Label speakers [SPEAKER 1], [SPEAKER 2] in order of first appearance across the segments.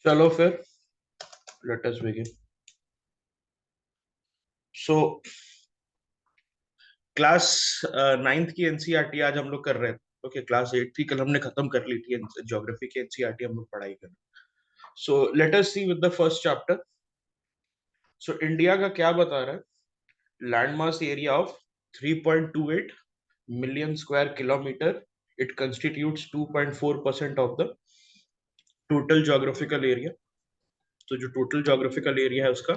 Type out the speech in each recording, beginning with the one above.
[SPEAKER 1] चलो फिर let us begin. So class ninth की एनसीईआरटी आज हम लोग कर रहे हैं। ओके, क्लास एट थी कल, हमने खत्म कर ली थी। ज्योग्राफी की एनसीईआरटी हम लोग पढ़ाई कर। So let us see with the first chapter. So India का क्या बता रहा है? Land mass area of 3.28 million square kilometre. It constitutes 2.4% of the total geographical area. तो जो टोटल ज्योग्राफिकल एरिया है उसका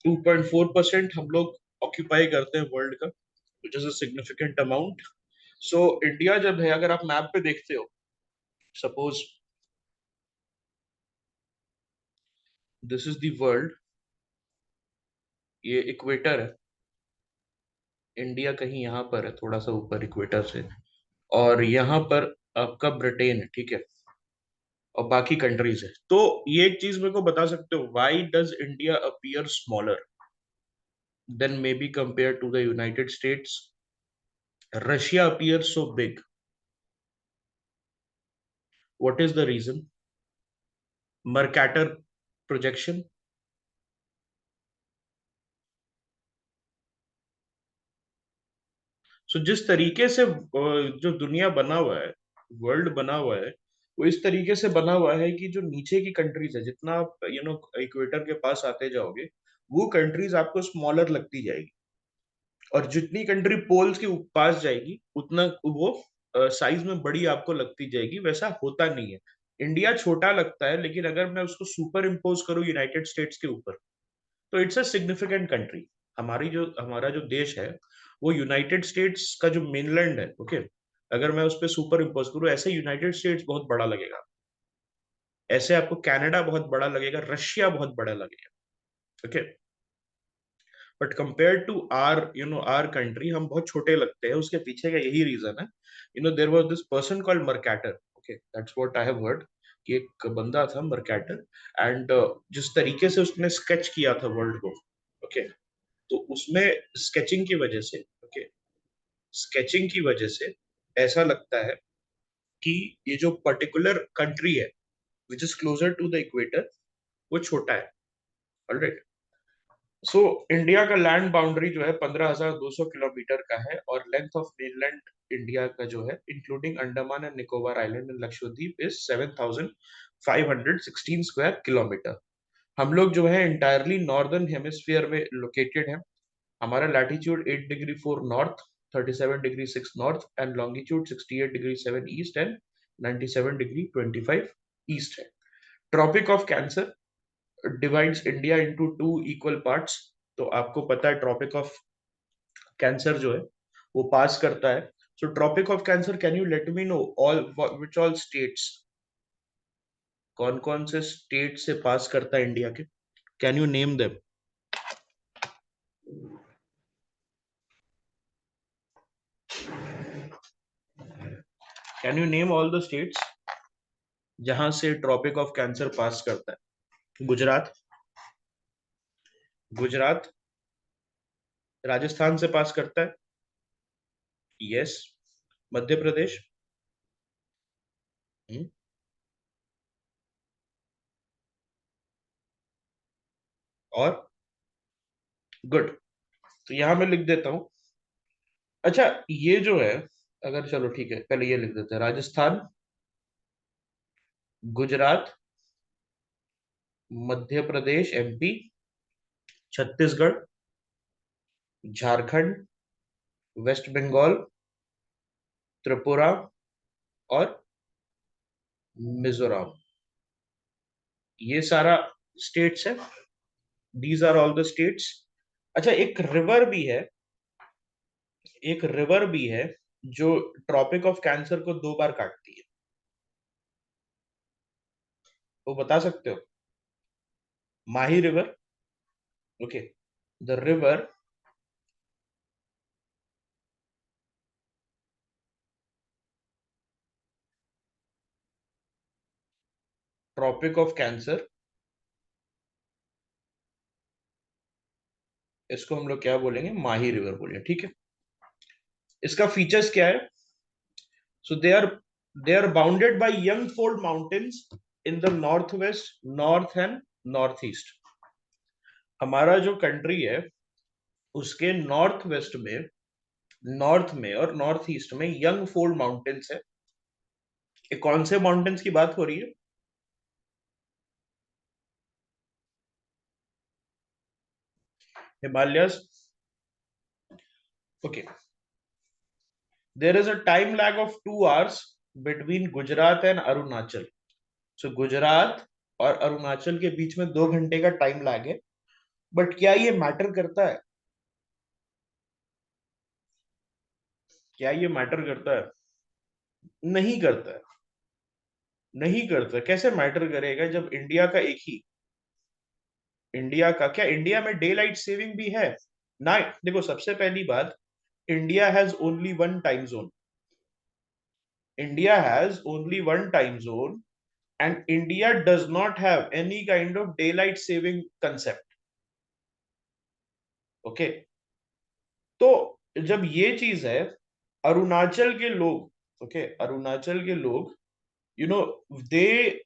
[SPEAKER 1] 2.4% हम लोग ऑक्यूपाई करते हैं वर्ल्ड का, which is a significant amount. So India जब है, अगर आप मैप पे देखते हो, suppose this is the world, ये इक्वेटर है, इंडिया कहीं यहाँ पर है, थोड़ा सा ऊपर इक्वेटर से, और यहाँ पर आपका ब्रिटेन है, ठीक है, और बाकी कंट्रीज है। तो ये एक चीज मेरे को बता सकते हो, why does India appear smaller than maybe compare to the United States? Russia appear so big, what is the reason? Mercator projection. So जिस तरीके से जो दुनिया बना हुआ है, वर्ल्ड बना हुआ है, वो इस तरीके से बना हुआ है कि जो नीचे की कंट्रीज है, जितना आप इक्वेटर के पास आते जाओगे, वो कंट्रीज आपको स्मॉलर लगती जाएगी, और जितनी कंट्री पोल्स के पास जाएगी उतना वो साइज में बड़ी आपको लगती जाएगी। वैसा होता नहीं है। इंडिया छोटा लगता है, लेकिन अगर मैं उसको सुपर इम्पोज करूँ यूनाइटेड स्टेट्स के ऊपर, तो इट्स अ सिग्निफिकेंट कंट्री। हमारा जो देश है, वो यूनाइटेड स्टेट्स का जो मेनलैंड है, ओके, अगर मैं उस पर सुपर इम्पोज करूँ, ऐसे यूनाइटेड स्टेट्स बहुत बड़ा लगेगा, ऐसे आपको कनाडा बहुत बड़ा लगेगा, रशिया बहुत बड़ा लगेगा, okay. But compare to our country, हम बहुत छोटे लगते हैं। उसके पीछे का यही रीजन है। There was this person called Mercator, okay, that's what I have heard, कि एक बंदा था मर्cator, एंड जिस तरीके से उसने स्केच किया था वर्ल्ड को, ओके, तो उसमें स्केचिंग की वजह से, ओके, स्केचिंग की वजह से ऐसा लगता है कि ये जो पर्टिकुलर कंट्री है which is closer to the equator, वो छोटा है। ऑलराइट। सो इंडिया का लैंड बाउंड्री जो है 15,200 किलोमीटर का है, और लेंथ ऑफ मेनलैंड इंडिया का जो है, including Andaman and Nicobar island and Lakshadweep, is 7,516 square kilometre. हम लोग जो है इंटायरली नॉर्दर्न हेमिस्फीयर में लोकेटेड है। हमारा latitude 8 degree 4 north, 37 degree 6 north, and longitude 68 degree 7 east and 97 degree 25 east है। Tropic of Cancer divides India into two equal parts. तो आपको पता है ट्रॉपिक ऑफ कैंसर जो है वो पास करता है। So Tropic of Cancer, can you let me know all which all states, कौन कौन से स्टेट से पास करता है इंडिया के? Can you name them? Can you name all the states जहां से ट्रॉपिक ऑफ कैंसर पास करता है? गुजरात, गुजरात राजस्थान से पास करता है, यस। मध्य प्रदेश, हम्म, और गुड। तो यहां मैं लिख देता हूं। अच्छा, ये जो है, अगर चलो ठीक है, पहले ये लिख देते हैं, राजस्थान, गुजरात, मध्य प्रदेश एमपी, छत्तीसगढ़, झारखंड, वेस्ट बंगाल, त्रिपुरा और मिजोरम, ये सारा स्टेट्स है। These are all the states. अच्छा, एक रिवर भी है जो ट्रॉपिक ऑफ कैंसर को दो बार काटती है, वो बता सकते हो? Mahi river, okay, the river Tropic of Cancer, इसको हम लोग क्या बोलेंगे? माही रिवर बोलेंगे, ठीक है। इसका फीचर्स क्या है? So they are bounded by young fold mountains in the north west, north and north east. हमारा जो कंट्री है उसके नॉर्थ वेस्ट में, नॉर्थ में और नॉर्थ ईस्ट में यंग फोल्ड माउंटेन्स है। ये कौन से माउंटेन्स की बात हो रही है? Himalayas. Okay, there is a time lag of 2 hours between Gujarat and Arunachal. So Gujarat और अरुणाचल के बीच में 2 घंटे का टाइम लैग है। बट क्या ये मैटर करता है? क्या ये मैटर करता है? नहीं करता है। नहीं करता। कैसे मैटर करेगा जब इंडिया का एक ही, इंडिया का क्या, इंडिया में डे लाइट सेविंग भी है ना? देखो, सबसे पहली बात, India has only one time zone. India has only one time zone and India does not have any kind of day light saving concept. Okay, तो जब ये चीज है, अरुणाचल के लोग, ओके, अरुणाचल के लोग, you know, they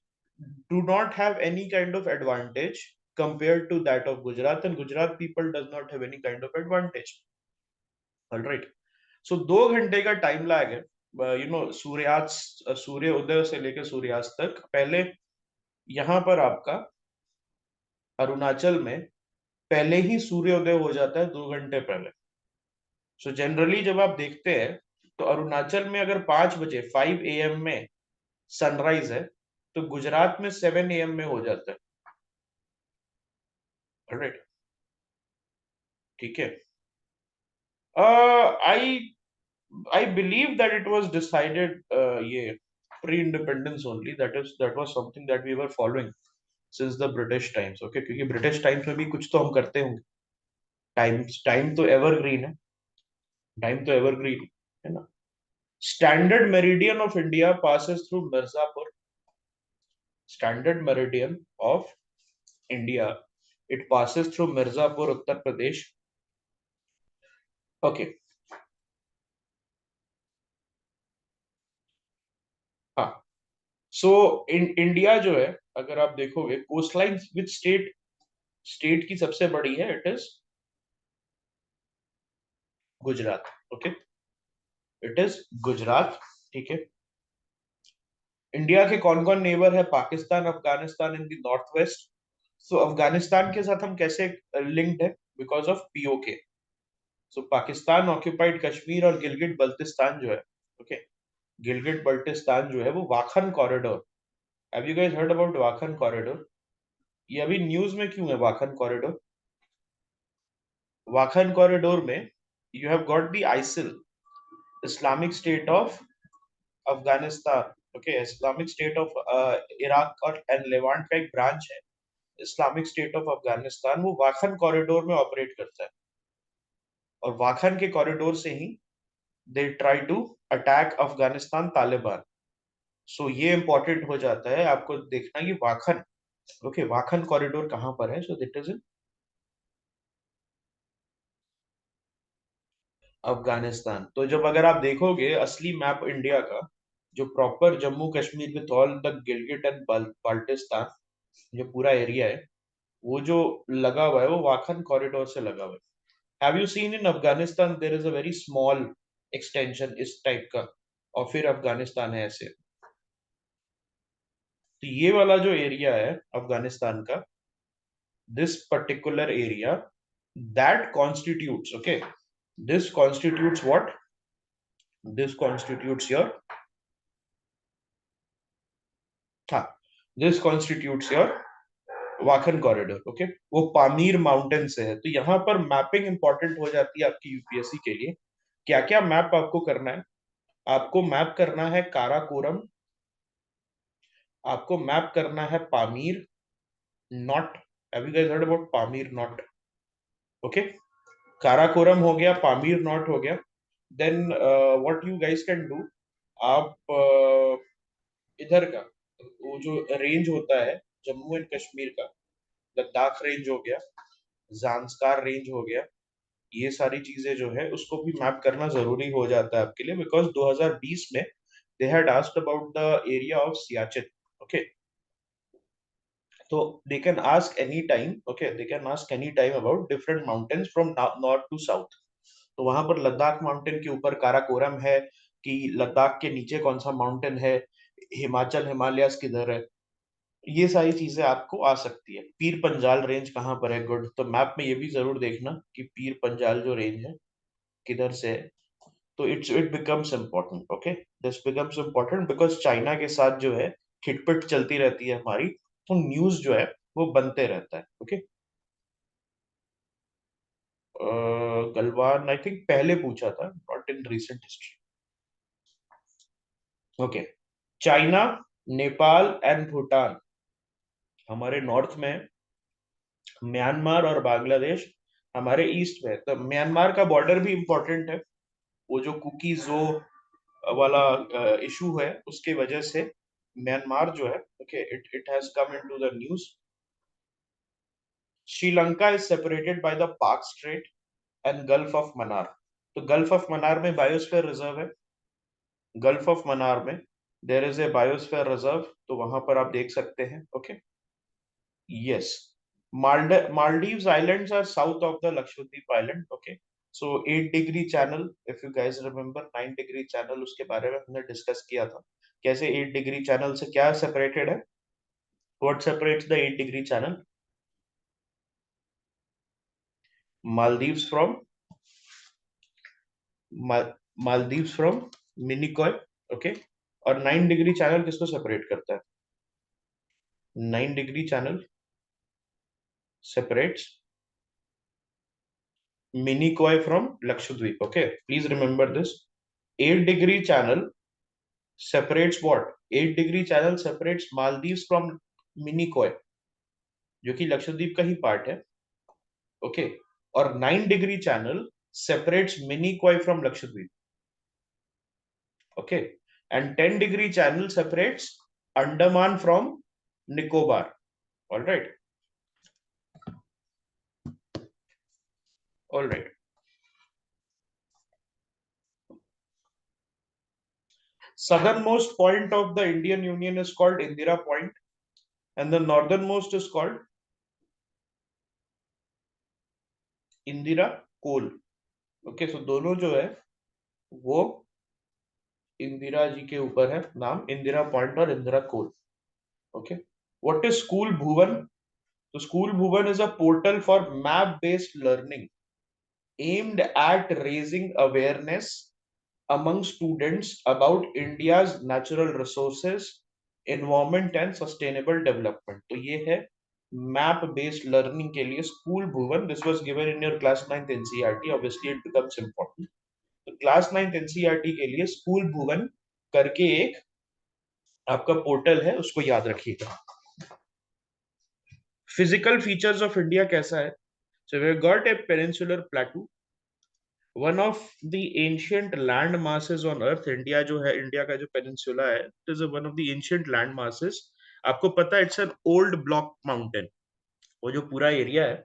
[SPEAKER 1] do not have any kind of advantage compared to that of Gujarat, and Gujarat people does not have any kind of advantage. All right. So 2 घंटे का टाइम लैग है, सूर्यास्त, सूर्य उदय से लेकर सूर्यास्त तक। पहले यहाँ पर आपका अरुणाचल में पहले ही सूर्योदय हो जाता है 2 घंटे पहले। सो जनरली जब आप देखते हैं तो अरुणाचल में अगर 5 बजे 5 AM में सनराइज है, तो गुजरात में 7 AM में हो जाता है। राइट, ठीक है। I I believe that it was decided, ये pre independence only, that was something that we were following since the British times. Okay, क्योंकि ब्रिटिश टाइम्स में भी कुछ तो हम करते होंगे। टाइम तो एवरग्रीन है। टाइम तो एवरग्रीन है ना। Standard meridian of India passes through Mirzapur. Standard meridian of India, it passes through Mirzapur, Uttar Pradesh. Okay, हाँ। सो इंडिया जो है, अगर आप देखोगे coast line which state, state की सबसे बड़ी है, it is Gujarat. Okay, it is Gujarat, ठीक है। इंडिया के कौन कौन नेबर है? Pakistan, Afghanistan in the north west. So Afghanistan के साथ हम कैसे लिंक्ड है? Because of PoK. So Pakistan occupied Kashmir और गिलगिट बल्तिस्तान जो है, ओके, गिलगिट बल्तिस्तान जो है वो Wakhan corridor. Have you guys heard about Wakhan corridor? ये अभी न्यूज में क्यों है वाखन कॉरिडोर? वाखन कॉरिडोर में you have got the ISIL, Islamic State of Afghanistan. Okay, Islamic State of Iraq और एंड लेवांट का एक ब्रांच है, इस्लामिक स्टेट ऑफ अफगानिस्तान, वो वाखन कॉरिडोर में ऑपरेट करता है। और वाखन के कॉरिडोर से ही they try to attack Afghanistan Taliban. So ये इंपॉर्टेंट हो जाता है आपको देखना कि वाखन, ओके, वाखन कॉरिडोर कहां पर है। सो दिट इज इन अफगानिस्तान। तो जब अगर आप देखोगे असली मैप इंडिया का, जो proper Jammu Kashmir with all the Gilgit and Baltistan, जो पूरा एरिया है, वो जो लगा हुआ है वो वाखन कॉरिडोर से लगा हुआ है। Have you seen in Afghanistan there is a very small extension इस टाइप का, और फिर अफगानिस्तान है ऐसे। तो ये वाला जो एरिया है अफगानिस्तान का, this particular area, that constitutes, okay, this constitutes what, this constitutes your, हाँ, this constitutes your Wakhan corridor. Okay, वो पामीर माउंटेन से है। तो यहाँ पर मैपिंग इंपॉर्टेंट हो जाती है आपकी यूपीएससी के लिए। क्या क्या मैप आपको करना है? आपको मैप करना है काराकोरम, आपको मैप करना है Pamir knot. Have you guys heard about Pamir knot? Okay, Karakoram हो गया, पामीर नॉट हो गया। Then what you guys can do, आप इधर का वो जो रेंज होता है जम्मू एंड कश्मीर का, लद्दाख रेंज हो गया, जांस्कार रेंज हो गया, ये सारी चीजें जो है उसको भी मैप करना जरूरी हो जाता है आपके लिए, बिकॉज 2020 में they had asked about the area of Siachen. Okay, तो they can ask any time, okay, they can ask any time about different mountains from north to south. तो वहां पर लद्दाख माउंटेन के ऊपर काराकोरम है, कि लद्दाख के नीचे कौन सा माउंटेन है, हिमाचल हिमालयास किधर है, ये सारी चीजें आपको आ सकती है। पीर पंजाल रेंज कहाँ पर है, गुड, तो मैप में ये भी जरूर देखना कि पीर पंजाल जो रेंज है किधर से है। तो it becomes important, okay, this becomes important because China के साथ जो है खिटपिट चलती रहती है हमारी, तो न्यूज जो है वो बनते रहता है, ओके। गलवान आई थिंक पहले पूछा था, not in recent history. Okay, China, Nepal and Bhutan हमारे नॉर्थ में है, म्यांमार और बांग्लादेश हमारे ईस्ट में है। तो म्यांमार का बॉर्डर भी इंपॉर्टेंट है, वो जो कुकी जो वाला इशू है उसके वजह से म्यांमार जो है, okay, it it has come into the news. Sri Lanka is separated by the Palk Strait and Gulf of Mannar. तो गल्फ ऑफ मन्नार में बायोस्फीयर रिजर्व है, गल्फ ऑफ मन्नार में there is a biosphere reserve, तो वहां पर आप देख सकते हैं, okay. Yes. Maldives Islands are south of the Lakshadweep Island. Okay. So 8 degree channel, if you guys remember 9 degree channel, उसके बारे में हमने डिस्कस किया था, कैसे 8 degree channel से क्या सेपरेटेड है, what separates the 8 degree channel? Maldives from Maldives from Minicoy, okay, और 9 degree channel किसको सेपरेट करता है? 9 degree channel separates Minicoy from Lakshadweep. Okay, please remember this. 8 degree channel separates what? 8 degree channel separates Maldives from Minicoy, जो कि लक्षद्वीप का ही part है, okay. और 9 degree channel separates Minicoy from Lakshadweep, okay. And 10 degree channel separates Andaman from Nicobar. All right, all right. Southernmost point of the Indian Union is called Indira Point, and the northernmost is called Indira Col. Okay, so दोनों जो है वो इंदिरा जी के ऊपर है, नाम Indira point और इंदिरा कोल, okay. What is school भुवन? तो school Bhuvan is a portal for map based learning aimed at raising awareness among students about India's natural resources, environment and sustainable development. तो ये है मैप बेस्ड लर्निंग के लिए school Bhuvan. This was given in your class 9th NCERT, obviously it becomes important. तो class 9th NCERT के लिए school भुवन करके एक आपका पोर्टल है, उसको याद रखिएगा। फिजिकल फीचर्स ऑफ इंडिया कैसा है? So we got a peninsular plateau, one of the ancient land masses on earth. India जो है, इंडिया का जो पेनिनसुला है, it is one of the ancient land masses. आपको पता है it's an old block mountain, वो जो पूरा एरिया है,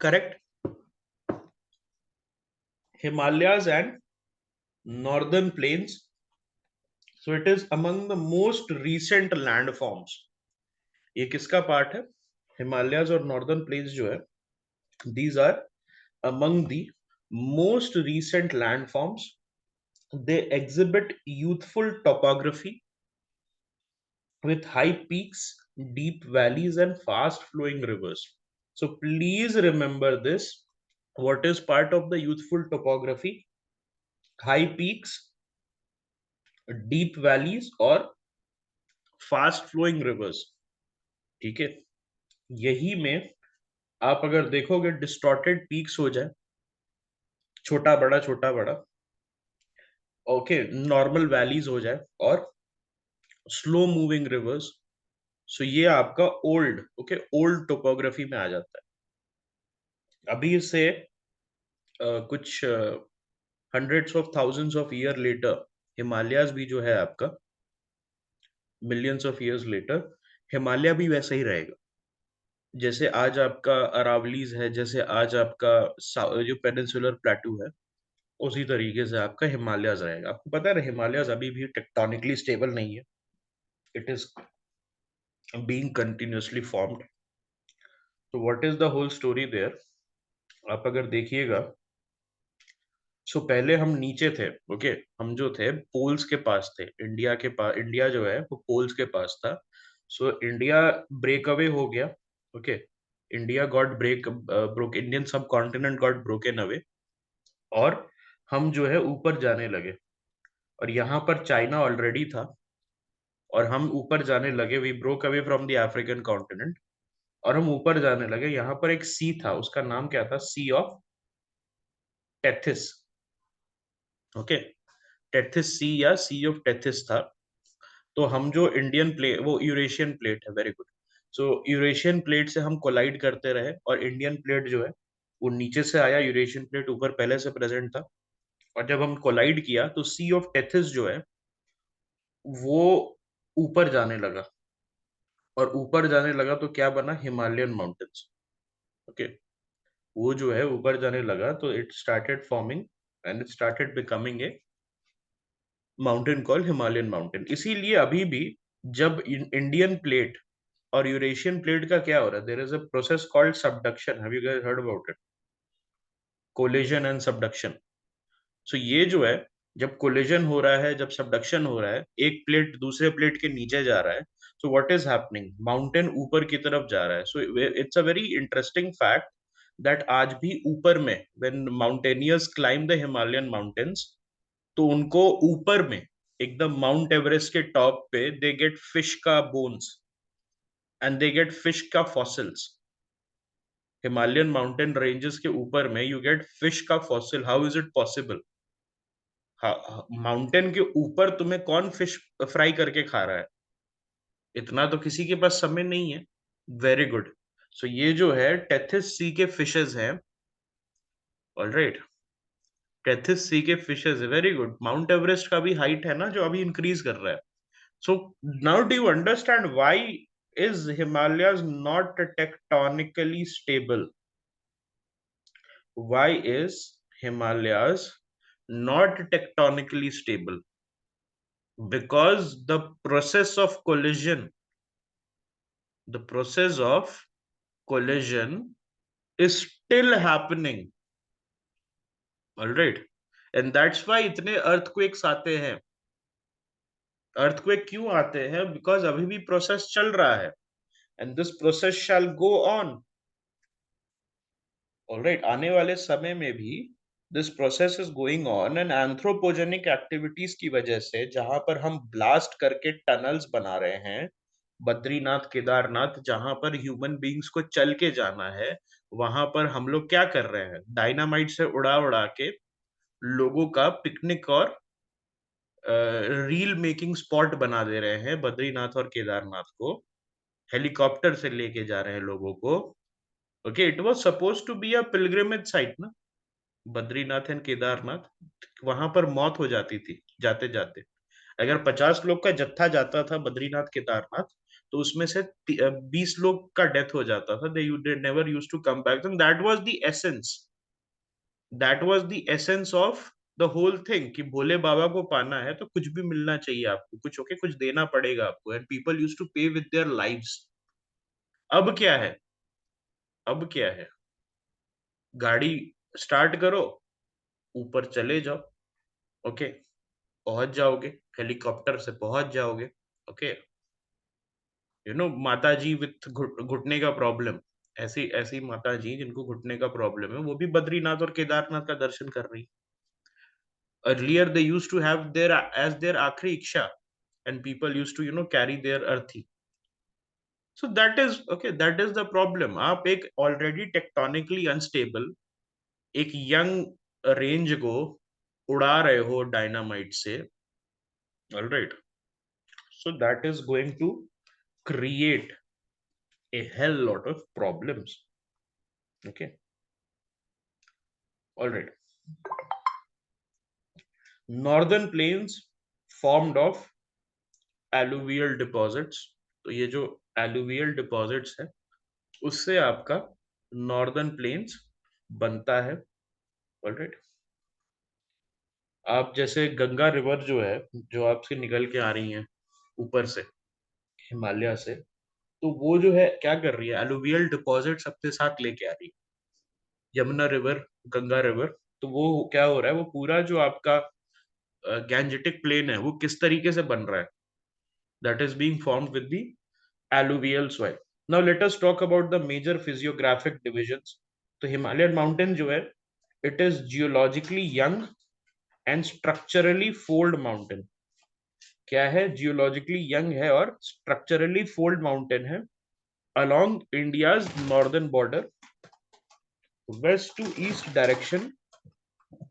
[SPEAKER 1] correct. Himalayas and northern plains, so it is among the most recent land forms. ये किसका पार्ट है? हिमालयाज और नॉर्दर्न प्लेन्स जो है, these are among the most recent landforms. They exhibit youthful topography with high peaks, deep valleys, and fast flowing rivers. So please remember this. What is part of the youthful topography? High peaks, deep valleys, और fast flowing rivers, ठीक है। यही में आप अगर देखोगे distorted peaks हो जाए, छोटा बड़ा, ओके, नॉर्मल वैलीज हो जाए और स्लो मूविंग रिवर्स, सो ये आपका ओल्ड, ओके, ओल्ड टोपोग्राफी में आ जाता है। अभी से कुछ hundreds of thousands of year later Himalayas भी जो है आपका, millions of years later Himalaya भी वैसा ही रहेगा। जैसे आज आपका अरावलीज है, जैसे आज आपका जो पेनिनसुलर प्लेटू है, उसी तरीके से आपका हिमालयस रहेगा। आपको पता है ना, हिमालयस अभी भी टेक्टोनिकली स्टेबल नहीं है, it is being continuously formed. तो what is the whole story there, आप अगर देखिएगा, सो पहले हम नीचे थे, ओके, हम जो थे पोल्स के पास थे, इंडिया के पास, इंडिया जो है वो पोल्स के पास था। सो इंडिया ब्रेक अवे हो गया, okay, India got broke, Indian सब कॉन्टिनेंट गॉट ब्रोकन अवे, और हम जो है ऊपर जाने लगे, और यहाँ पर चाइना ऑलरेडी था, और हम ऊपर जाने लगे, we broke away from the African continent, और हम ऊपर जाने लगे। यहाँ पर एक सी था, उसका नाम क्या था, sea of Tethys, okay, Tethys sea या सी ऑफ टेथिस था। तो हम जो इंडियन प्लेट, वो यूरेशियन प्लेट है, very good. So Eurasian plate से हम कोलाइड करते रहे, और इंडियन प्लेट जो है वो नीचे से आया, यूरेशियन प्लेट ऊपर पहले से प्रेजेंट था, और जब हम कोलाइड किया तो सी ऑफ टेथिस जो है वो ऊपर जाने लगा, और ऊपर जाने लगा तो क्या बना, हिमालयन माउंटेन्स, ओके। वो जो है ऊपर जाने लगा तो it started forming, and it started becoming a mountain called Himalayan mountain. इसीलिए अभी भी जब इंडियन प्लेट और यूरेशियन प्लेट का क्या हो रहा है, there is a process called subduction, have you guys heard about it, collision and subduction. So ये जो है, जब कोलिजन हो रहा है, जब सबडक्शन हो रहा है, एक प्लेट दूसरे प्लेट के नीचे जा रहा है, so what is happening, mountain ऊपर की तरफ जा रहा है। So it's a very interesting fact that आज भी ऊपर में, when mountaineers climb the Himalayan mountains, तो उनको ऊपर में एकदम माउंट एवरेस्ट के टॉप पे दे गेट फिश का bones, and they get fish का फॉसिल्स। हिमालयन माउंटेन रेंजेस के ऊपर में यू गेट फिश का fossil, how is it possible? Mountain के ऊपर तुम्हें कौन फिश फ्राई करके खा रहा है? इतना तो किसी के पास समय नहीं है। Very good. सो ये जो है टेथिस सी के फिशेस हैं, ऑलराइट, टेथिस सी के फिशेस है, वेरी गुड। माउंट एवरेस्ट का भी हाइट है ना जो अभी इंक्रीज कर रहा है। So now do you understand why is Himalayas not tectonically stable? Why is Himalayas not tectonically stable? Because the process of collision is still happening. All right. And that's why इतने earthquakes आते हैं। Earthquake क्यों आते हैं? Because अभी भी process चल रहा है। And this process shall go on. Alright, आने वाले समय में भी this process is going on, and anthropogenic activities की वजह से, जहां पर हम ब्लास्ट करके टनल्स बना रहे हैं, बद्रीनाथ केदारनाथ, जहां पर ह्यूमन बींग्स को चल के जाना है, वहां पर हम लोग क्या कर रहे हैं, डायनामाइट से उड़ा उड़ा के लोगों का पिकनिक और रील मेकिंग स्पॉट बना दे रहे हैं बद्रीनाथ और केदारनाथ को, हेलीकॉप्टर से लेके जा रहे हैं लोगों को। Okay, it was suppose to be a pilgrimage site ना, बद्रीनाथ एंड केदारनाथ, वहां पर मौत हो जाती थी जाते जाते। अगर 50 लोग का जत्था जाता था बद्रीनाथ केदारनाथ, तो उसमें से 20 लोग का डेथ हो जाता था, they never used to come back. That was the essence of the whole thing, कि भोले बाबा को पाना है तो कुछ भी मिलना चाहिए आपको, कुछ ओके, कुछ देना पड़ेगा आपको, एंड पीपल यूज्ड टू पे विद देयर लाइव्स। अब क्या है, अब क्या है, गाड़ी स्टार्ट करो, ऊपर चले जाओ, ओके, पहुंच जाओगे, हेलीकॉप्टर से पहुंच जाओगे, ओके। माता जी विथ घुटने का प्रॉब्लम, ऐसी ऐसी माता जी जिनको घुटने का प्रॉब्लम है, वो भी बद्रीनाथ और केदारनाथ का दर्शन कर रही। Earlier they used to have their as their आखिरी इच्छा, and people used to carry their अर्थी। So that is okay, that is the problem. आप एक ऑलरेडी टेक्टोनिकली अनस्टेबल एक यंग रेंज को उड़ा रहे हो डायनामाइट से, alright, so that is going to create a hell lot of problems, okay, all right। northern plains formed of alluvial deposits, तो ये जो alluvial deposits है उससे आपका नॉर्दर्न प्लेन्स बनता है, ऑलराइट। आप जैसे गंगा रिवर जो है, जो आपसे निकल के आ रही है ऊपर से, हिमालय से, तो वो जो है क्या कर रही है, एलुवियल डिपॉजिट्स अपने साथ लेके आ रही है, यमुना रिवर, गंगा रिवर। तो वो क्या हो रहा है, वो पूरा जो आपका गैंजेटिक प्लेन है वो किस तरीके से बन रहा है, that is being formed with the alluvial soil. Now let us talk about the major physiographic divisions. तो हिमालयन माउंटेन जो है, it is geologically young and structurally fold mountain. क्या है, जियोलॉजिकली यंग है और स्ट्रक्चरली फोल्ड माउंटेन है, along India's northern border, west to east direction,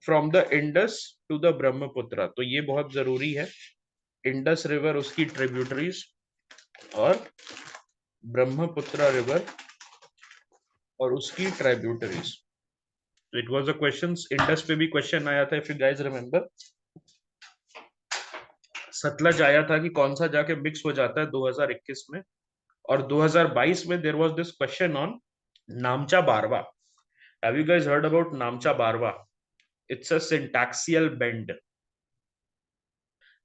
[SPEAKER 1] from the Indus to the Brahmaputra. तो ये बहुत जरूरी है, इंडस रिवर उसकी ट्रिब्यूटरीज और ब्रह्मपुत्र रिवर और उसकी tributaries. It was a question, Indus पे भी क्वेश्चन आया था, if you guys remember. Sutlej आया था कि कौन सा जाके मिक्स हो जाता है 2021 में, और 2022 में there was this question on Namcha Barwa. Have you guys heard about Namcha Barwa? It's a syntaxial bend,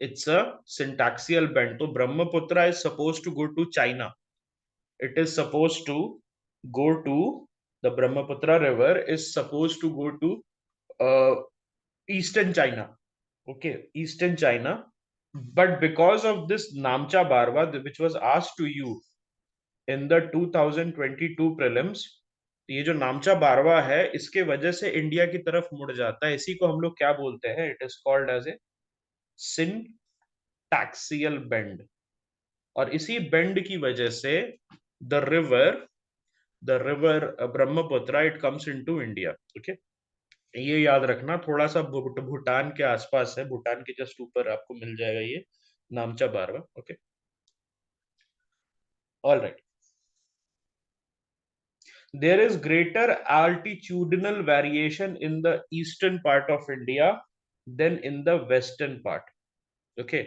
[SPEAKER 1] it's a syntaxial bend. तो Brahmaputra is suppose to go to China, it is supposed to go to, the Brahmaputra river is supposed to go to uh, eastern China, okay, eastern China. But because of this Namcha Barwa, which was asked to you in the 2022 prelims, ये जो नामचा बारवा है, इसके वजह से India की तरफ मुड़ जाता है, इसी को हम लोग क्या बोलते हैं, it is called as a syntaxial bend. और इसी बेंड की वजह से the river, Brahmaputra, it comes into India, okay. ये याद रखना, थोड़ा सा भूटान के आसपास है, भूटान के जस्ट ऊपर आपको मिल जाएगा ये Namcha Barwa, okay. All right, there is greater altitudinal variation in the eastern part of India than in the western part, okay।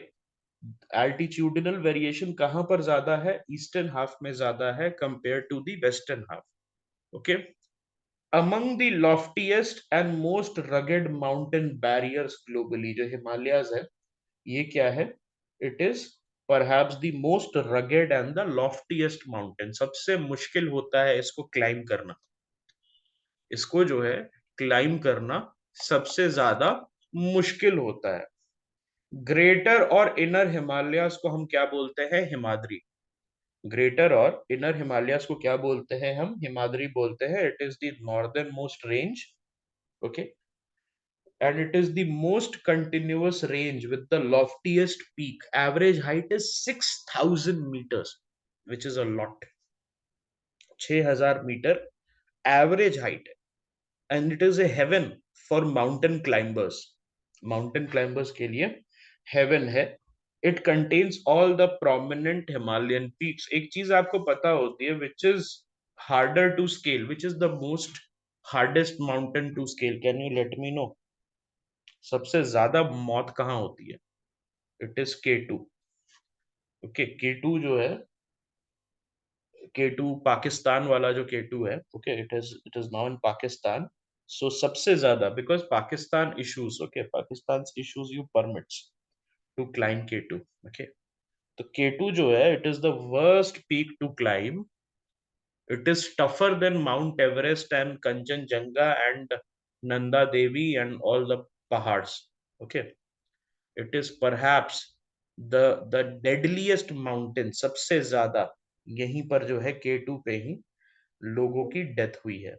[SPEAKER 1] altitudinal variation कहां पर ज्यादा है, ईस्टर्न हाफ में ज्यादा है compare to the western half, okay. among the loftiest and most rugged mountain barriers globally, जो हिमालयाज है, ये क्या है, it is perhaps the most rugged and the loftiest mountain. सबसे मुश्किल होता है इसको क्लाइम करना, इसको जो है क्लाइम करना सबसे ज्यादा मुश्किल होता है। ग्रेटर और इनर हिमालयाज को हम क्या बोलते हैं, हिमाद्री। ग्रेटर और इनर हिमालयाज को क्या बोलते हैं, हम हिमाद्री बोलते हैं। It is the northern most range, okay, and it is the most continuous range with the loftiest peak. Average height is 6,000 meters, which is a lot, 6,000 metre average height, and it is a heaven for mountain climbers. Mountain climbers के लिए heaven है। It contains all the prominent Himalayan peaks. एक चीज आपको पता होती है, which is harder to scale, which is the most hardest mountain to scale, can you let me know? सबसे ज्यादा मौत कहाँ होती है? It is K2, okay. K2 जो है, K2 पाकिस्तान वाला जो K2 है, okay, it is now in Pakistan. So सबसे ज्यादा, because Pakistan issues, okay, Pakistan issues you permits to climb K2, okay. तो K2 जो है, it is the worst peak to climb. It is tougher than Mount Everest and Kanchenjunga and Nanda Devi and all the पहाड़s, okay. It is perhaps the the deadliest mountain. सबसे ज्यादा यहीं पर जो है K2 पे ही लोगों की डेथ हुई है,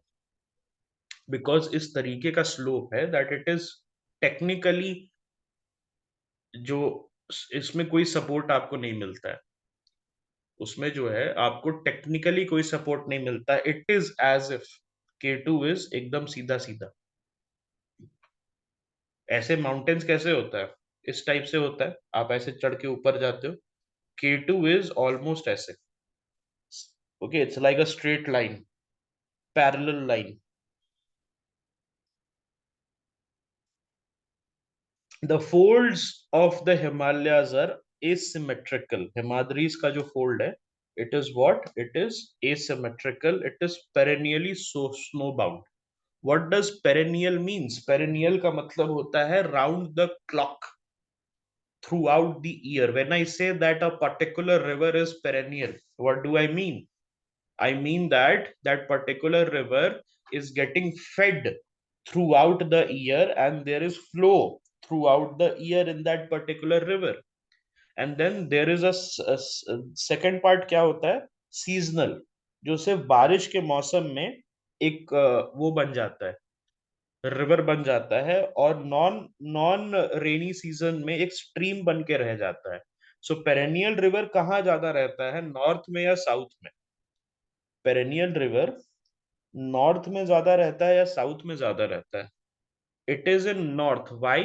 [SPEAKER 1] बिकॉज इस तरीके का स्लोप है दैट इट इज टेक्निकली, जो इसमें कोई सपोर्ट आपको नहीं मिलता है, उसमें जो है आपको टेक्निकली कोई सपोर्ट नहीं मिलता। It is as if K2 is एकदम सीधा सीधा। ऐसे माउंटेन्स कैसे होता है, इस टाइप से होता है, आप ऐसे चढ़ के ऊपर जाते हो। K2 is almost ऐसे, okay, it's like a straight line, parallel line. The folds of the Himalayas are asymmetrical. Himadris का जो fold है, it is what? It is asymmetrical. It is perennially so snowbound. What does perennial means? Perennial का मतलब होता है round the clock, throughout the year. When I say that a particular river is perennial, what do I mean? I mean that that particular river is getting fed throughout the year, and there is flow throughout the year in that particular river. And then there is second part, क्या होता है? Seasonal, जो सिर्फ बारिश के मौसम में एक वो बन जाता है, रिवर बन जाता है, और नॉन नॉन रेनी सीजन में एक स्ट्रीम बन के रह जाता है. सो पेरेनियल रिवर कहाँ ज्यादा रहता है, नॉर्थ में या साउथ में? पेरेनियल रिवर नॉर्थ में ज्यादा रहता है या साउथ में ज्यादा रहता है? It is in north. Why?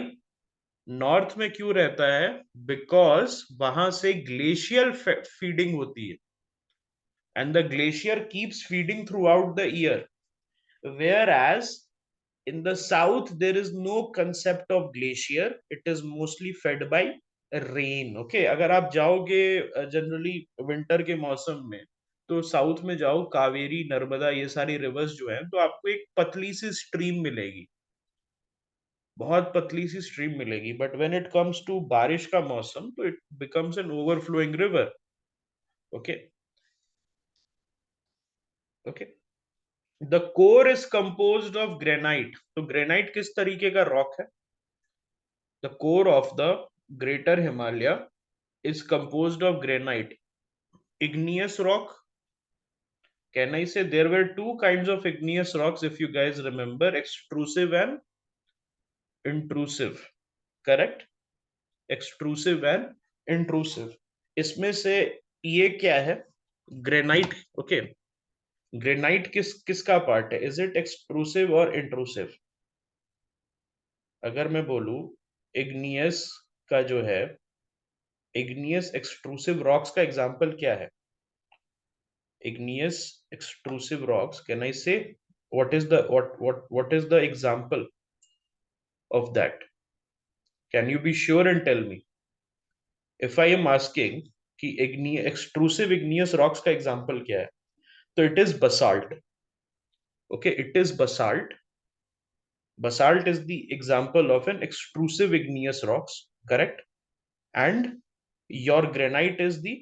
[SPEAKER 1] North में क्यों रहता है? बिकॉज वहां से ग्लेशियल फीडिंग होती है, and the glacier keeps feeding throughout the year. Whereas in the south there is no concept of glacier, it is mostly fed by rain. Okay, अगर आप जाओगे जनरली विंटर के मौसम में, तो south में जाओ, कावेरी, नर्मदा, ये सारी रिवर्स जो हैं, तो आपको एक पतली सी स्ट्रीम मिलेगी, बहुत पतली सी स्ट्रीम मिलेगी. But when it comes to बारिश का मौसम, तो it becomes an overflowing river. Okay. Okay. The core is composed of granite. तो ग्रेनाइट किस तरीके का रॉक है? The core of the Greater Himalaya is composed of granite. Igneous rock. Can I say there were two kinds of igneous rocks, if you guys remember, extrusive and intrusive. Correct? Extrusive and intrusive. इसमें से ये क्या है? Granite. Okay. Granite किसका part है? Is it extrusive और intrusive? अगर मैं बोलूं इग्नियस का जो है, इग्नियस एक्सट्रूसिव रॉक्स का एग्जांपल क्या है? Igneous extrusive rocks, can I say what is the what is the example of that? Can you be sure and tell me? If I am asking कि extrusive igneous rocks का example क्या है, तो it is basalt. Okay, it is basalt. Basalt is the example of an extrusive igneous rocks, correct? And your granite is the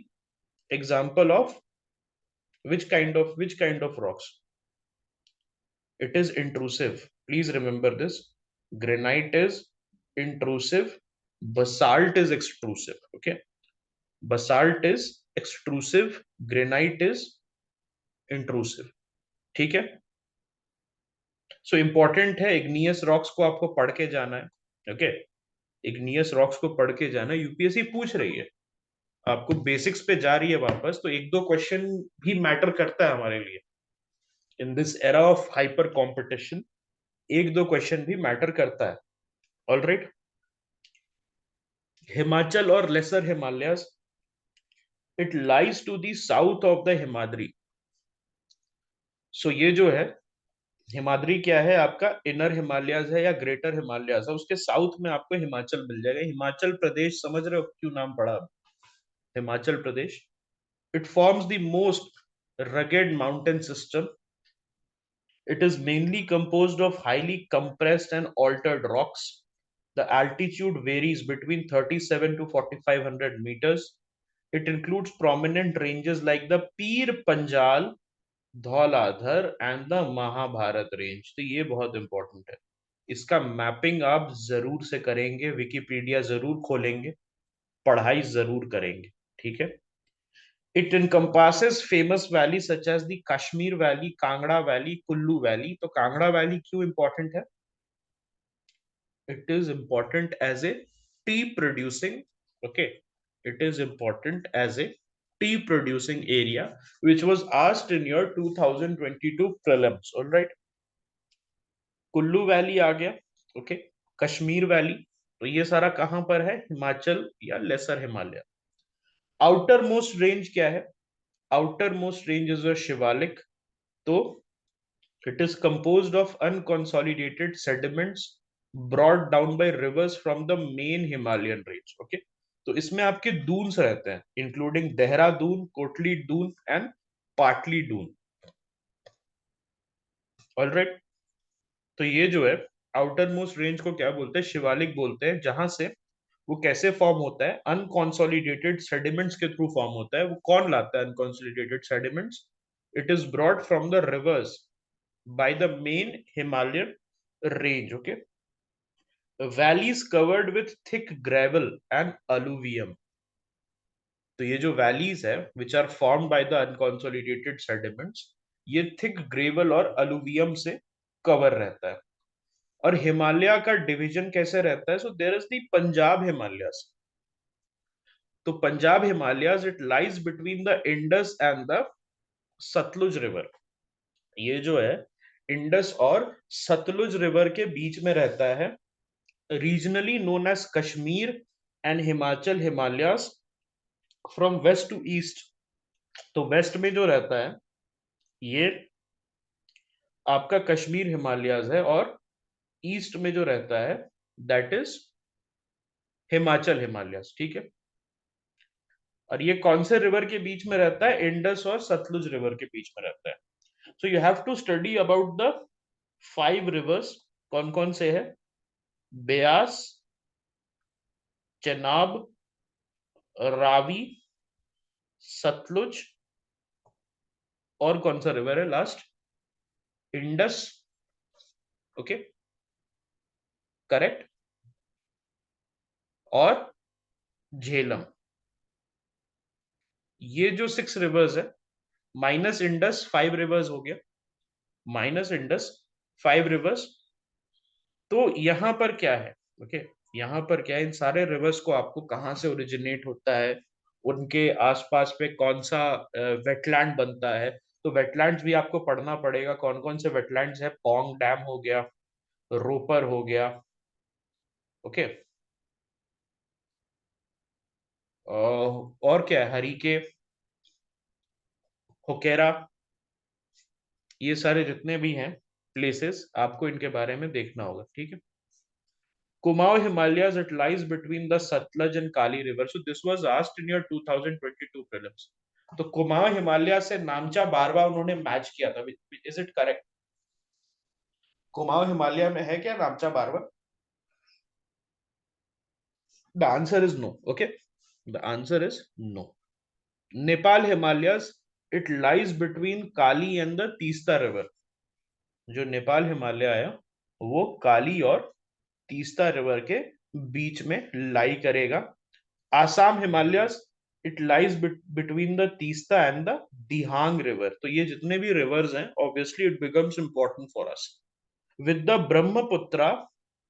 [SPEAKER 1] example of which kind of rocks? It is intrusive. Please remember this. Granite is intrusive. Basalt is extrusive. Okay. Basalt is extrusive. Granite is intrusive. ठीक है. So important है, igneous rocks को आपको पढ़ के जाना है. Okay. Igneous rocks को पढ़ के जाना है. यूपीएससी पूछ रही है, आपको बेसिक्स पे जा रही है वापस, तो एक दो क्वेश्चन भी मैटर करता है हमारे लिए in this era of hyper competition. एक दो क्वेश्चन भी मैटर करता है. All right. हिमाचल और lesser Himalayas, it lies to the south of the Himadri. So ये जो है हिमाद्री क्या है आपका? इनर हिमालयस है या ग्रेटर हिमालयस है, उसके साउथ में आपको हिमाचल मिल जाएगा. हिमाचल प्रदेश, समझ रहे हो क्यों नाम पड़ा Himachal Pradesh? It forms the most rugged mountain system. It is mainly composed of highly compressed and altered rocks. The altitude varies between 37 to 4500 meters. It includes prominent ranges like the Pir Panjal, Dhauladhar and the Mahabharat range. तो ये बहुत important है. इसका mapping आप जरूर से करेंगे, Wikipedia जरूर खोलेंगे, पढ़ाई जरूर करेंगे. ठीक है. It encompasses famous valleys such as the Kashmir Valley, Kangra Valley, Kullu Valley. तो कांगड़ा वैली क्यों important है? It is important as a tea producing. Okay, it is important as a tea producing area, which was asked in your 2022 prelims. All right. Kullu valley आ गया. Okay. Kashmir valley, तो ये सारा कहां पर है? हिमाचल या lesser Himalaya. Outermost range क्या है? Outermost range is a Shivalik. तो it is composed of unconsolidated sediments brought down by rivers from the main Himalayan range. Okay, तो इसमें आपके दून्स रहते हैं, इंक्लूडिंग देहरादून, कोटली दून एंड पाटली दून. All right. तो ये जो है आउटर मोस्ट रेंज को क्या बोलते हैं, शिवालिक बोलते हैं। जहां से वो कैसे फॉर्म होता है, अनकॉन्सोलिडेटेड सेडिमेंट्स के थ्रू फॉर्म होता है। वो कौन लाता है unconsolidated sediments? It is brought from the rivers by the main Himalayan range. Okay, valleys covered with thick gravel and alluvium. तो ये जो वैलीज है which are formed by the unconsolidated sediments, ये थिक ग्रेवल और अलुवियम से cover रहता है। और हिमालय का डिवीजन कैसे रहता है? So there is the Punjab Himalayas. तो Punjab Himalayas it lies between the Indus and the Sutlej river. ये जो है इंडस और सतलुज रिवर के बीच में रहता है, regionally known as Kashmir and Himachal Himalayas from west to east. तो वेस्ट में जो रहता है ये आपका कश्मीर हिमालयस है, और ईस्ट में जो रहता है दैट इज हिमाचल हिमालयस। ठीक है, और ये कौन से रिवर के बीच में रहता है? इंडस और सतलुज रिवर के बीच में रहता है। So you have to study about the 5 rivers. कौन कौन से है? ब्यास, चेनाब, रावी, सतलुज, और कौन सा रिवर है लास्ट? इंडस। Okay, correct. और झेलम। ये जो 6 रिवर्स है, माइनस इंडस 5 रिवर्स हो गया, माइनस इंडस 5 रिवर्स। तो यहां पर क्या है? ओके, यहाँ पर क्या है, इन सारे रिवर्स को आपको कहाँ से ओरिजिनेट होता है, उनके आसपास पे कौन सा वेटलैंड बनता है। तो वेटलैंड्स भी आपको पढ़ना पड़ेगा। कौन कौन से वेटलैंड्स है? पोंग डैम हो गया, रोपर हो गया। ओके, और क्या है? हरीके, होकेरा, ये सारे जितने भी हैं प्लेसेस, आपको इनके बारे में देखना होगा। ठीक है। Kumaon Himalayas, it lies between the Satluj and Kali River. So this was asked in your 2022 prelims. तो कुमाऊं हिमालय से नामचा बारवा उन्होंने मैच किया था। Is it correct? Kumaon Himalaya में है क्या Namcha Barwa? The answer is no. Okay, the answer is no. Nepal Himalayas, it lies between Kali and the Teesta river. जो नेपाल हिमालय है वो काली और तीस्ता रिवर के बीच में लाई करेगा। Assam Himalayas, it lies between the Teesta and the Dihang river. तो ये जितने भी रिवर्स हैं obviously it becomes important for us, with the Brahmaputra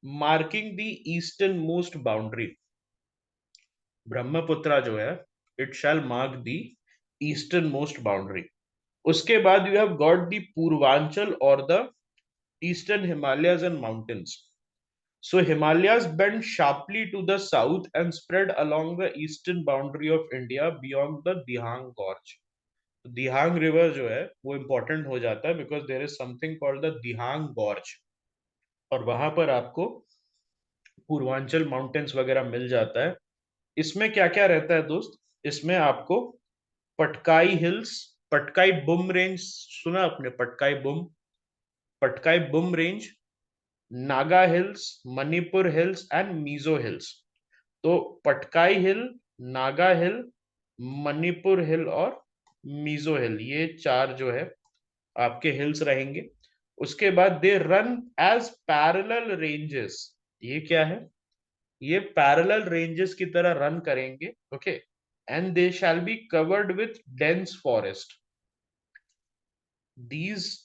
[SPEAKER 1] marking the eastern most boundary. Brahmaputra जो है it shall mark the eastern most boundary. उसके बाद you have got the Purvanchal और the eastern Himalayas and mountains. So Himalayas bend sharply to the south and spread along the eastern boundary of India beyond the Dihang Gorge. Dihang river जो है वो important हो जाता है because there is something called the Dihang Gorge, और वहां पर आपको पूर्वांचल माउंटेन्स वगैरह मिल जाता है। इसमें क्या क्या रहता है दोस्त? इसमें आपको पटकाई हिल्स, पटकाई बुम रेंज, सुना आपने? Patkai Bum, Patkai Bum range, Naga hills, Manipur hills and Mizo hills. तो पटकाई हिल, नागा हिल, मणिपुर हिल और मीजो हिल, ये 4 जो है आपके हिल्स रहेंगे। उसके बाद they run as parallel ranges. ये क्या है? ये पैरेलल रेंजेस की तरह रन करेंगे। Okay, and they shall be covered with dense forest. These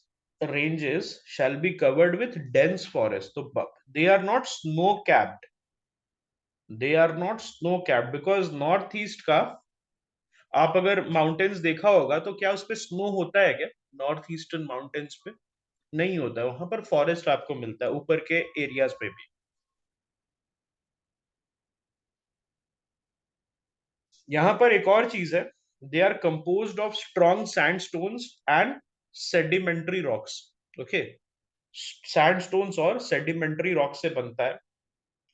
[SPEAKER 1] ranges shall be covered with dense forest. So they are not snow capped. They are not snow capped because north east का आप अगर mountains देखा होगा तो क्या उस पे snow होता है क्या? नॉर्थ ईस्टर्न माउंटेन्स पे नहीं होता है, वहां पर फॉरेस्ट आपको मिलता है ऊपर के एरियाज पे भी। यहाँ पर एक और चीज है, they are composed of strong sandstones and sedimentary rocks. Okay, sandstones और सेडिमेंट्री रॉक से बनता है।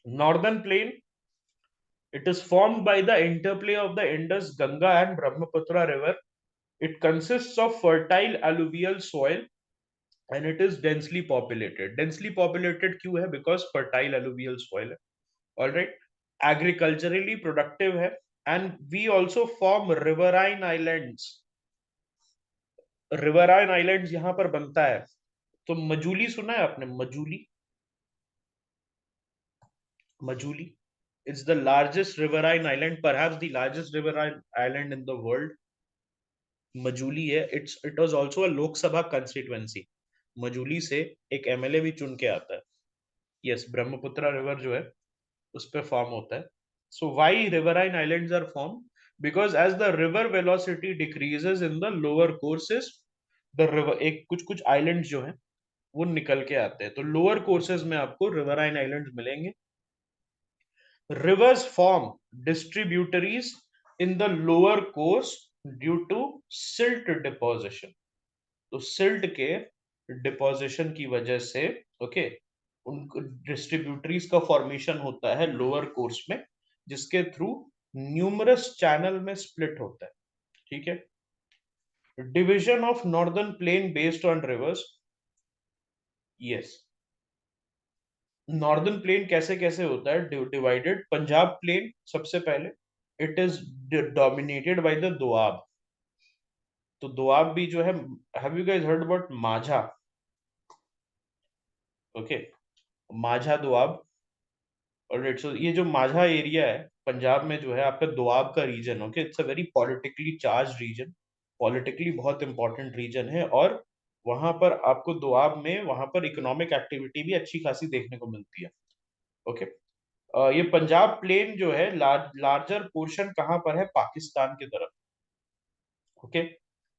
[SPEAKER 1] Northern plain, it is formed by the interplay of the Indus, Ganga and Brahmaputra river. It consists of fertile alluvial soil and it is densely populated. Densely populated क्यों है? Because fertile alluvial soil है, alright, agriculturally productive है, and we also form riverine islands. Riverine islands यहाँ पर बनता है। तो मजूली सुना है आपने? Majuli, Majuli it's the largest riverine island, perhaps the largest riverine island in the world. Majuli है। It was also a Lok Sabha constituency. Majuli से एक एमएलए भी चुन के आता है। यस, ब्रह्मपुत्र रिवर जो है उस पे फॉर्म होता है। So why riverine islands are form? Because as the river velocity decreases in the lower courses, the river, एक कुछ कुछ आइलैंड्स जो है वो निकल के आते हैं, तो लोअर कोर्सेज में आपको रिवराइन आइलैंड्स मिलेंगे। Rivers form distributaries in the lower course due to silt deposition। तो सिल्ट के डिपोजिशन की वजह से, ओके, उन डिस्ट्रीब्यूटरीज का फॉर्मेशन होता है लोअर कोर्स में, जिसके थ्रू न्यूमरस चैनल में स्प्लिट होता है। ठीक है। Division of northern plain based on reverse. Yes, northern plain कैसे कैसे होता है डिवाइडेड? पंजाब प्लेन सबसे पहले, it is dominated by the Doab. तो दोआब भी जो है, have you guys heard about माझा? ओके, माझा दोआब। ऑलराइट, सो ये जो माझा एरिया है पंजाब में जो है आपका दोआब का region, okay, it's a very politically charge region, politically बहुत इंपॉर्टेंट रीजन है। और वहां पर आपको दोआब में वहां पर इकोनॉमिक एक्टिविटी भी अच्छी खासी देखने को मिलती है। ओके। ये पंजाब प्लेन जो है लार्जर पोर्शन कहां पर है? पाकिस्तान की तरफ। Okay,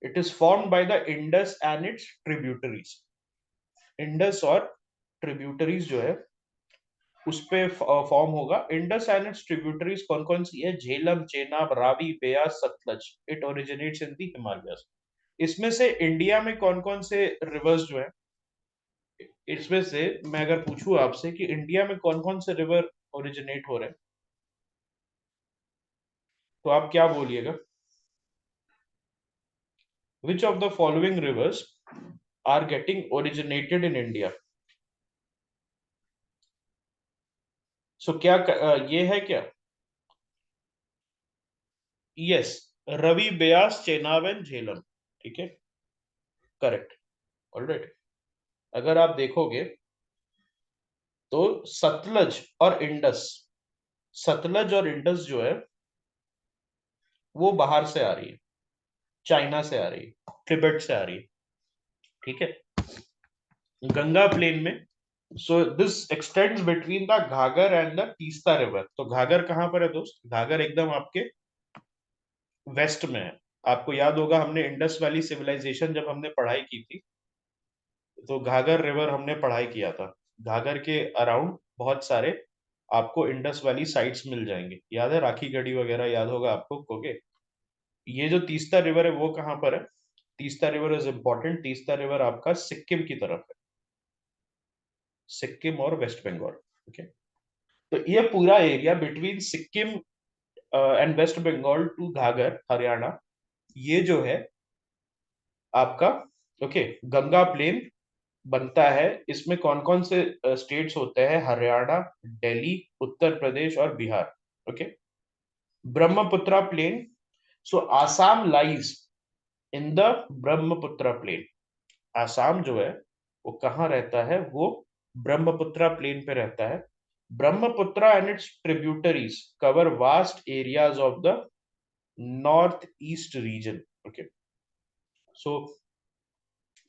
[SPEAKER 1] it is formed by the Indus and it's tributaries. Indus और ट्रिब्यूटरीज जो है उस पे फॉर्म होगा। इंडस एंड इट्स ट्रिब्यूटरीज कौन कौन सी है? Jhelum, Chenab, Ravi, Beas, Sutlej. It originates in the Himalayas. इसमें से इंडिया में कौन कौन से रिवर्स जो है, इसमें से मैं अगर पूछूं आपसे कि इंडिया में कौन कौन से रिवर ओरिजिनेट हो रहे हैं, तो आप क्या बोलिएगा? Which of the following rivers are getting originated in India? So क्या ये है क्या? Yes, Ravi, Beas, Chenab and Jhelum. ठीक है, करेक्ट, ऑलराइट। अगर आप देखोगे तो सतलज और इंडस, सतलज और इंडस जो है वो बाहर से आ रही है, चाइना से आ रही है, तिब्बत से आ रही है। ठीक है। गंगा प्लेन में, so this x tends between the घाघर and the Teesta river. तो घाघर कहां पर है दोस्त? घाघर एकदम आपके वेस्ट में है। आपको याद होगा हमने इंडस वैली सिविलाइजेशन जब हमने पढ़ाई की थी, तो घाघर रिवर हमने पढ़ाई किया था। घाघर के अराउंड बहुत सारे आपको इंडस वैली साइट्स मिल जाएंगे। याद है? राखी गढ़ी वगैरह याद होगा आपको। ओके, ये जो तीस्ता रिवर है वो कहाँ पर है? Teesta river is important. Teesta river आपका सिक्किम की तरफ है, सिक्किम और वेस्ट बंगाल। ओके, तो ये पूरा area between Sikkim and West Bengal to Ghaghar Haryana, ये जो है आपका, ओके, गंगा प्लेन बनता है। इसमें कौन कौन से स्टेट्स होते हैं? हरियाणा, दिल्ली, उत्तर प्रदेश और Bihar. Okay, Brahmaputra plain, so Assam lies in the Brahmaputra plain. Assam जो है वो कहाँ रहता है? वो ब्रह्मपुत्र प्लेन पे रहता है। Brahmaputra and it's tributaries cover vast areas of the north east region. Okay, so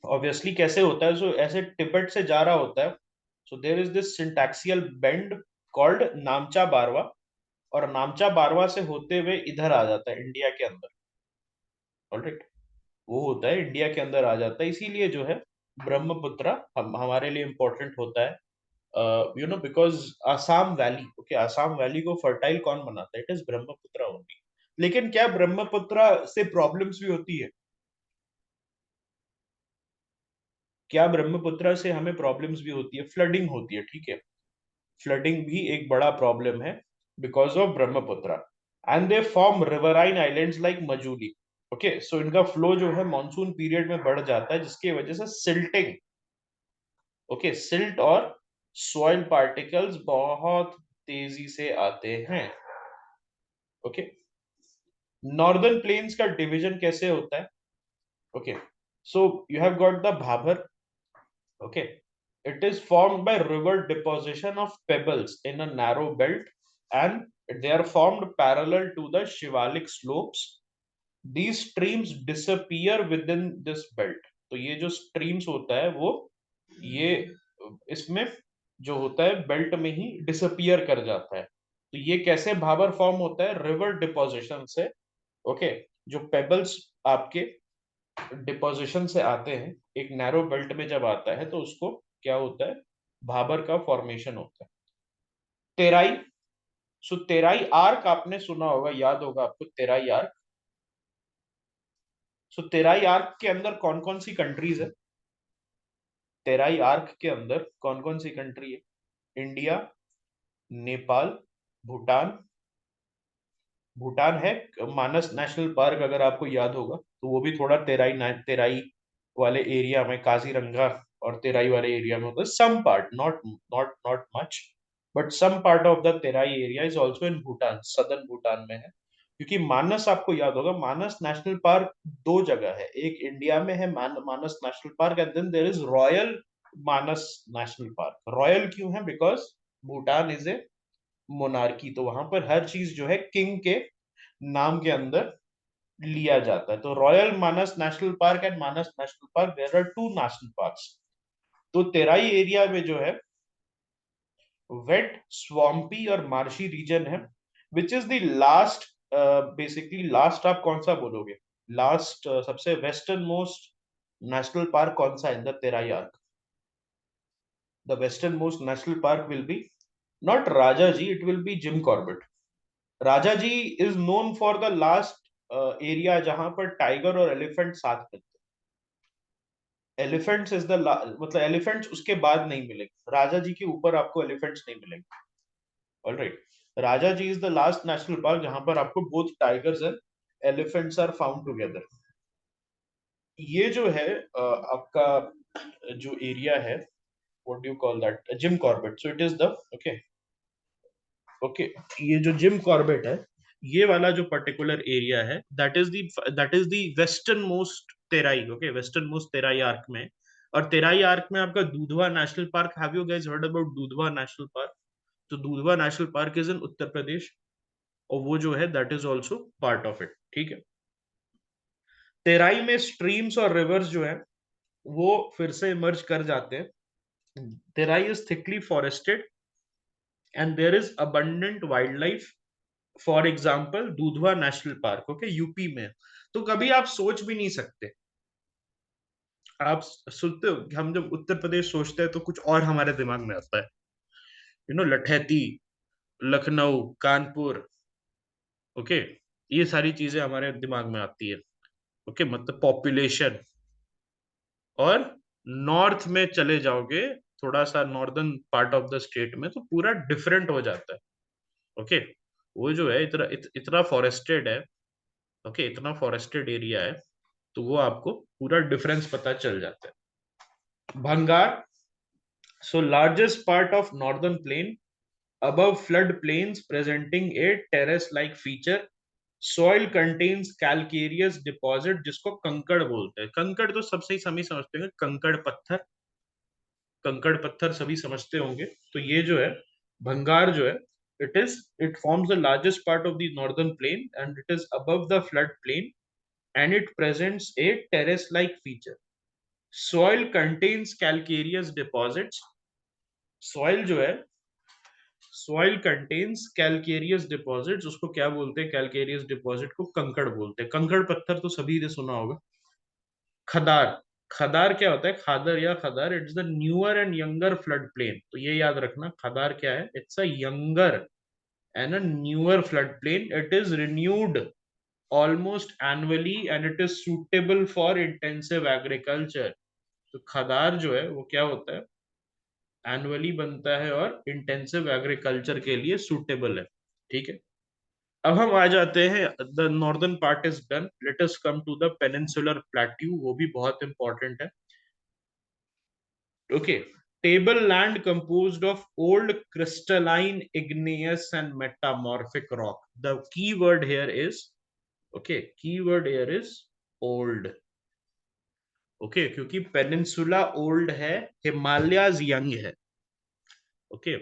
[SPEAKER 1] obviously कैसे होता है? सो ऐसे तिब्बत से जा रहा होता है, so there is this syntaxial bend called Namcha Barwa, और नामचा बारवा से होते हुए इधर आ जाता है इंडिया के अंदर। ऑलराइट, वो होता है इंडिया के अंदर आ जाता है, इसीलिए जो है ब्रह्मपुत्र हमारे लिए इंपॉर्टेंट होता है। Because Assam valley, okay, Assam valley को फर्टाइल कौन बनाता है? It is Brahmaputra only. लेकिन क्या ब्रह्मपुत्र से प्रॉब्लम्स भी होती है? क्या ब्रह्मपुत्र से हमें प्रॉब्लम्स भी होती है? फ्लडिंग होती है, ठीक है, फ्लडिंग भी एक बड़ा प्रॉब्लम है because of Brahmaputra. And they form riverine islands like Majuli. Okay, so इनका फ्लो जो है मानसून पीरियड में बढ़ जाता है, जिसकी वजह से सिल्टिंग ओके, सिल्ट और सॉइल पार्टिकल्स बहुत तेजी से आते हैं। ओके, नॉर्दर्न प्लेन्स का डिवीजन कैसे होता है? Okay, so you have got the Bhabar. Okay, it is formed by river deposition of pebbles in a narrow belt, and they are formed parallel to the shivalik slopes. These streams disappear within this belt. तो ये जो streams होता है वो ये इसमें जो होता है बेल्ट में ही disappear कर जाता है। तो ये कैसे भाबर फॉर्म होता है? रिवर डिपोजिशन से। ओके, जो पेबल्स आपके डिपोजिशन से आते हैं एक नैरो बेल्ट में जब आता है तो उसको क्या होता है? भाबर का फॉर्मेशन होता है। तेराई, सो तेराई आर्क आपने सुना होगा, याद होगा आपको तेराई आर्क। सो तेराई आर्क के अंदर कौन कौन सी कंट्रीज है? तेराई आर्क के अंदर कौन कौन सी कंट्री है? इंडिया, नेपाल, भूटान। भूटान है, मानस नेशनल पार्क अगर आपको याद होगा तो वो भी थोड़ा तेराई वाले एरिया में, काजीरंगा और तेराई वाले एरिया में होता है। Some part, not not not much, but some part of the Terai area is also in Bhutan, southern Bhutan में है। क्योंकि मानस आपको याद होगा, मानस नेशनल पार्क दो जगह है, एक इंडिया में है Manas national park, and then there is royal Manas national park. Royal क्यों है? Because Bhutan is a monarchy, तो वहां पर हर चीज जो है किंग के नाम के अंदर लिया जाता है। तो royal Manas national park and Manas national park, there are two national parks. तो तेराई एरिया में जो है वेट, स्वम्पी और मार्शी रीजन है, which is the last, basically last आप कौन सा बोलोगे? लास्ट सबसे वेस्टर्न मोस्ट नेशनल पार्क कौन सा in the Terai arc? The western most national park will be not Rajaji, it will be Jim Corbett. Rajaji is known for the last area जहां पर tiger और एलिफेंट साथ मिलते हैं। एलिफेंट्स इज द मतलब elephants उसके बाद नहीं मिलेंगे, राजा जी के ऊपर आपको एलिफेंट्स नहीं मिलेंगे। Alright, Rajaji is the last national park जहां पर आपको both tigers and elephants are found together. ये जो है आपका जो एरिया है, what do you call that? Jim Corbett. So it is the okay, okay, ये जो जिम कॉर्बेट है, ये वाला जो पर्टिकुलर एरिया है, that is the western most Terai. Okay, western most Terai arc में। और तेराई आर्क में आपका दूधवा national park, have you guys heard about दूधवा नेशनल पार्क? तो दूधवा नेशनल पार्क इज इन उत्तर प्रदेश, और वो जो है that is also part of it. ठीक है, तेराई में स्ट्रीम्स और रिवर्स जो है वो फिर से इमर्ज कर जाते हैं। Terai is thickly forested and there is abundant wild life. For example Dudhwa national park, okay, UP में। तो कभी आप सोच भी नहीं सकते, आप सुनते हो हम जब उत्तर प्रदेश सोचते हैं तो कुछ और हमारे दिमाग में आता है, लठैती, लखनऊ, कानपुर। ओके, ये सारी चीजें हमारे दिमाग में आती है। ओके, मतलब पॉपुलेशन। और नॉर्थ में चले जाओगे, थोड़ा सा northern part of the state में, तो पूरा डिफरेंट हो जाता है। ओके, वो जो है इतना फॉरेस्टेड है। ओके, इतना फॉरेस्टेड एरिया है, तो वो आपको पूरा डिफरेंस पता चल जाता है। भंगार, so largest part of northern plain above flood plains presenting a terrace like feature. Soil contains calcareous deposit जिसको कंकड़ बोलते हैं। कंकड़ तो सबसे ही सभी समझते हैं, कंकड़ पत्थर, कंकड़ पत्थर सभी समझते होंगे। तो ये जो है भंगार जो है, it forms the largest part of the northern plain and it is above the flood plain, and it presents A terrace like feature. Soil contains calcareous deposits. Soil जो है, सॉइल कंटेन्स कैलकेरियस डिपॉजिट्स, उसको क्या बोलते हैं? Calcareous deposit को कंकड़ बोलते हैं। कंकड़ पत्थर तो सभी ने सुना होगा। खदार, खदार क्या होता है? खादर या khadar, it's the newer and younger flood plain. तो ये याद रखना, खदार क्या है? It's a younger and a newer flood plain. It is renewed almost annually and it is suitable for intensive agriculture. तो खदार जो है वो क्या होता है? एनुअली बनता है और इंटेंसिव एग्रीकल्चर के लिए सूटेबल है। ठीक है, अब हम आ जाते हैं, the northern part is done, let us come to the peninsular plateau, वो भी बहुत इंपॉर्टेंट है। Okay, tableland composed of old crystalline, igneous and metamorphic rock. The keyword here is, okay, keyword here is old. Okay क्योंकि peninsula old है, Himalayas young है. Okay,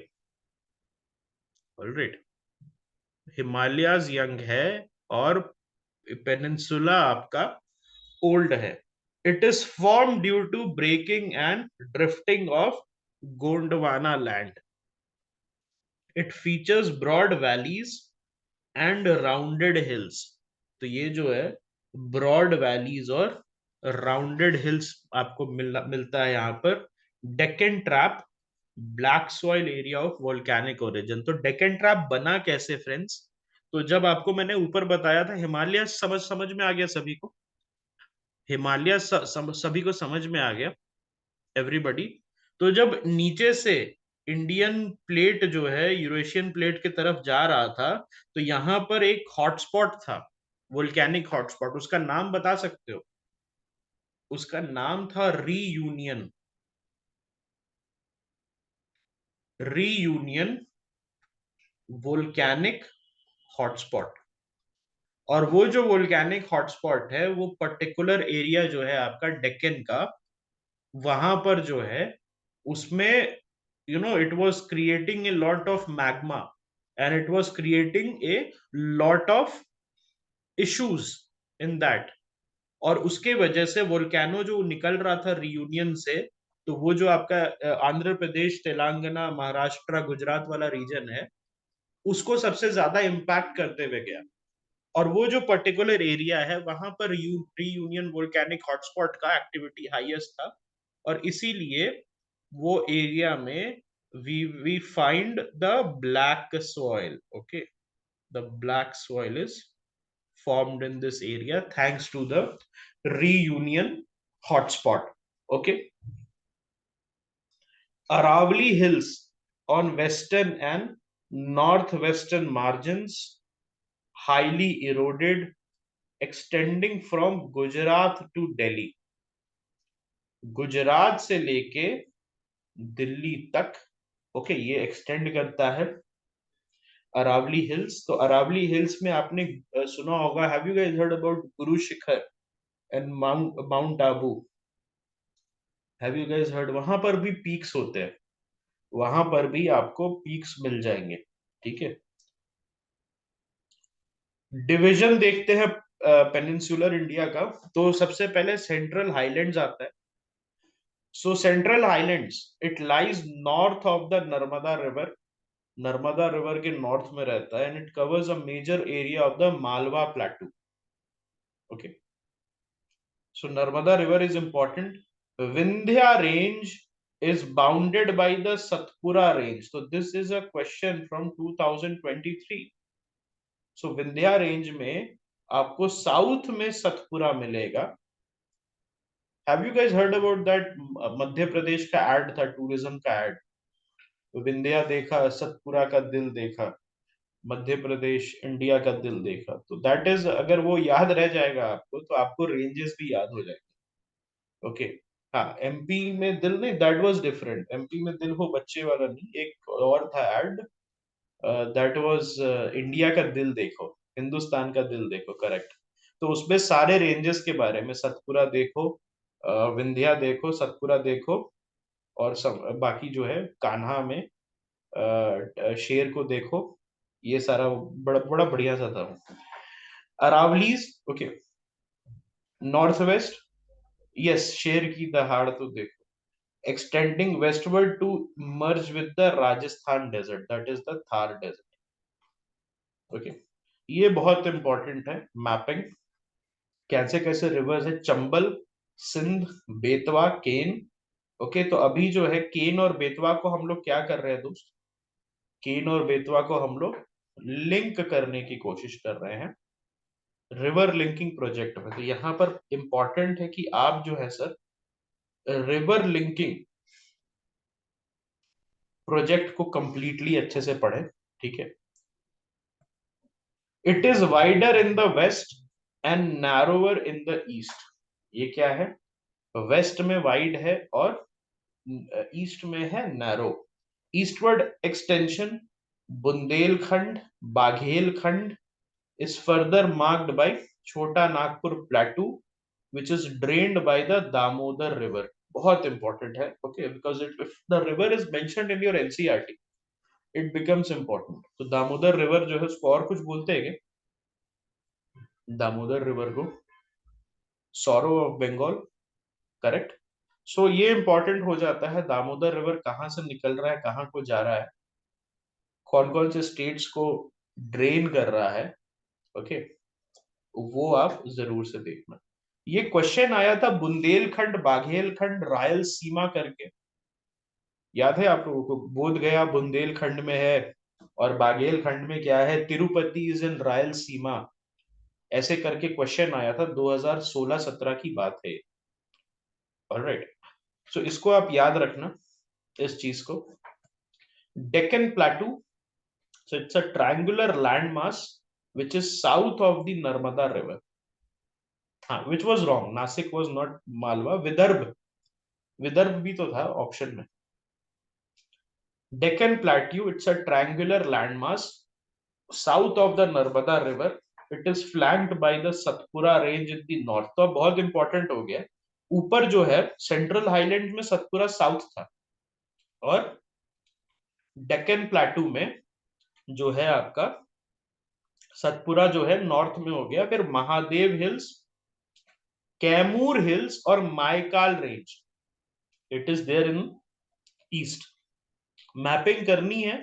[SPEAKER 1] alright, Himalayas young है और peninsula आपका ओल्ड है. It is form due to breaking and drifting of Gondwana land. It features broad valleys and rounded hills. तो ये जो है ब्रॉड वैलीज और राउंडेड हिल्स आपको मिलता है यहाँ पर. Deccan trap, black soil area of volcanic origin. तो डेक्कन ट्रैप बना कैसे फ्रेंड्स? तो जब आपको मैंने ऊपर बताया था हिमालय, समझ समझ में आ गया सभी को? हिमालय सभी को समझ में आ गया, एवरीबॉडी? तो जब नीचे से इंडियन प्लेट जो है यूरेशियन प्लेट की तरफ जा रहा था, तो यहां पर एक हॉटस्पॉट था, वोल्केनिक हॉटस्पॉट. उसका नाम बता सकते हो? उसका नाम था रीयूनियन. Reunion volcanic hotspot. और वो जो वोल्केनिक हॉटस्पॉट है वो पर्टिकुलर एरिया जो है आपका डेक्कन का, वहां पर जो है उसमें it was creating a lot of magma and it was creating a lot of issues in that. और उसके वजह से वोल्केनो जो निकल रहा था रियूनियन से, तो वो जो आपका आंध्र प्रदेश, तेलंगाना, महाराष्ट्र, गुजरात वाला रीजन है, उसको सबसे ज्यादा इंपैक्ट करते हुए गया. और वो जो पर्टिकुलर एरिया है वहां पर रीयूनियन वोल्केनिक हॉटस्पॉट का एक्टिविटी हाईएस्ट था. और इसीलिए वो एरिया में we find the black soil. Okay, the black soil is formed in this area thanks to the reunion hotspot. Okay, Aravali hills on western and northwestern margins, highly eroded, extending from Gujarat to Delhi. Gujarat से लेके दिल्ली तक, okay, ये extend करता है Aravalli hills. तो Aravalli hills में आपने सुना होगा, have you guys heard about Guru Shikhar and Mount Abu? Have you guys heard? वहां पर भी पीक्स होते हैं, वहां पर भी आपको पीक्स मिल जाएंगे. ठीक है, डिवीजन देखते हैं पेनिनसुलर इंडिया का. तो सबसे पहले सेंट्रल हाईलैंड्स आता है. So central highlands, it lies north of the Narmada river. Narmada river के नॉर्थ में रहता है and it covers a major area of the Malwa plateau. Okay, so Narmada river is important. Vindhya range is bounded by the Satpura range. So this is a question from 2023. So Vindhya range में आपको south में सतपुरा मिलेगा. Have you guys heard about that? Madhya Pradesh का add था, tourism का add. Vindhya देखा, सतपुरा का दिल देखा, मध्य प्रदेश इंडिया का दिल देखा. तो दैट इज, अगर वो याद रह जाएगा आपको तो आपको रेंजेस भी याद हो जाएंगे. ओके, हाँ, एमपी में दिल नहीं, दैट वाज डिफरेंट. एमपी में दिल वो बच्चे वाला नहीं, एक और था एड, दैट वाज इंडिया का दिल देखो, हिंदुस्तान का दिल देखो, करेक्ट. तो उसमें सारे रेंजेस के बारे में, सतपुरा देखो, विंध्या देखो, सतपुरा देखो, और सब बाकी जो है कान्हा में शेर को देखो. ये सारा बड़ा बड़ा बढ़िया सा था. Aravallis, okay, north west, yes, शेर की दहाड़ तो देखो. Extending westward to merge with the Rajasthan desert, that is the Thar desert. Okay, ये बहुत इंपॉर्टेंट है मैपिंग. कैसे कैसे रिवर्स है, चंबल, सिंध, बेतवा, केन. ओके, तो अभी जो है केन और बेतवा को हम लोग क्या कर रहे हैं दोस्त? केन और बेतवा को हम लोग लिंक करने की कोशिश कर रहे हैं रिवर लिंकिंग प्रोजेक्ट में. तो यहाँ पर इंपॉर्टेंट है कि आप जो है सर रिवर लिंकिंग प्रोजेक्ट को कंप्लीटली अच्छे से पढ़े. ठीक है, it is wider in the west and narrower in the east. ये क्या है? वेस्ट में वाइड है और ईस्ट में है narrow. Eastward extension Bundelkhand Baghelkhand is further marked by Chota Nagpur plateau which is drained by the Damodar river। बहुत इंपॉर्टेंट है, okay, because if the river is mentioned in your NCERT it becomes important। तो Damodar river जो है उसको और कुछ बोलते हैं क्या? दामोदर रिवर को सॉरो ऑफ बंगाल, करेक्ट। सो ये इंपॉर्टेंट हो जाता है, दामोदर रिवर कहाँ से निकल रहा है, कहाँ को जा रहा है, कौन कौन से स्टेट्स को ड्रेन कर रहा है, ओके, वो आप जरूर से देखना। ये क्वेश्चन आया था बुंदेलखंड बाघेलखंड रायलसीमा करके, याद है आप लोगों को? बोध गया बुंदेलखंड में है और बाघेलखंड में क्या है, तिरुपति इज इन रायलसीमा, ऐसे करके क्वेश्चन आया था, 2016-17 की बात है। ऑलराइट, सो इसको आप याद रखना, इस चीज को। Deccan plateau, so it's a triangular land mass which is south of the Narmada river। हाँ, which was wrong, Nashik was not Malwa, Vidarbha, Vidarbha भी तो था ऑप्शन में। Deccan Plateau, it's a triangular landmass south of the Narmada river। It is flanked by the Satpura range in the north। तो बहुत important हो गया, ऊपर जो है सेंट्रल हाईलैंड में सतपुरा साउथ था, और डेक्कन प्लाटू में जो है आपका सतपुरा जो है नॉर्थ में हो गया। फिर महादेव हिल्स, कैमूर हिल्स और Maikal range, it is there in east. Mapping करनी है,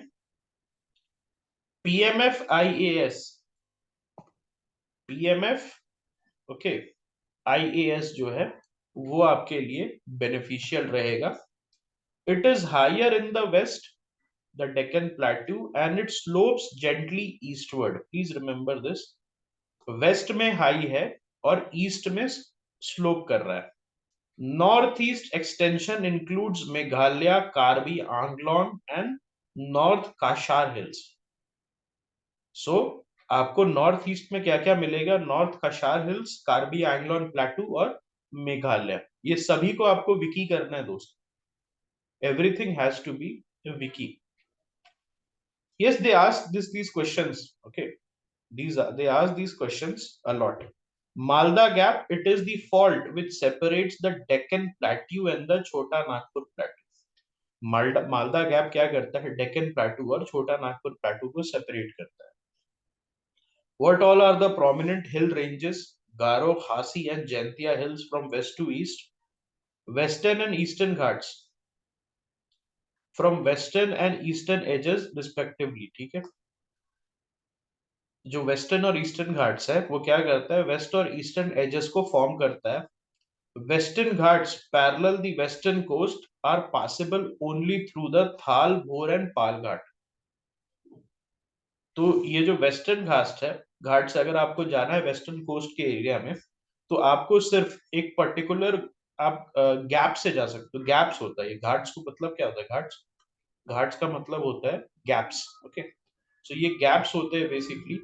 [SPEAKER 1] PMF IAS, PMF, okay, IAS जो है वो आपके लिए बेनिफिशियल रहेगा। It is higher in the west, the Deccan plateau, and it slopes gently eastward. Please remember this, west में हाई है और ईस्ट में स्लोप कर रहा है। North east extension includes Meghalaya, Karbi Anglong and north Cachar hills. So आपको नॉर्थ ईस्ट में क्या क्या मिलेगा, नॉर्थ काशार हिल्स, कार्बी आंगलोन प्लेटू और मेघालय, ये सभी को आपको विकी करना है दोस्त। एवरीथिंग हैज टू बी विकी। yes they ask these questions, okay, they ask these questions a lot। Malda Gap, it is the fault which separates the Deccan Plateau and the Chota Nagpur Plateau। Malda gap क्या करता है, डेक्कन प्लेटू और छोटा नागपुर प्लेटू को separate करता है। What all are the prominent hill ranges? Garo, Khasi and Jaintia hills from west to east, western and eastern ghats from western and eastern edges respectively। ठीक है, जो वेस्टर्न और ईस्टर्न घाट्स है वो क्या करता है, वेस्ट और ईस्टर्न एजेस को फॉर्म करता है। Western Ghats parallel the western coast are possible only through the Thal Bhor and पाल घाट। तो ये जो वेस्टर्न घाट है, घाट से अगर आपको जाना है वेस्टर्न कोस्ट के एरिया में, तो आपको सिर्फ एक पर्टिकुलर आप गैप से जा सकते हो। गैप्स होता है ये, घाट्स को मतलब क्या होता है, घाट्स, घाट्स का मतलब होता है गैप्स, ओके। सो ये गैप्स होते हैं बेसिकली,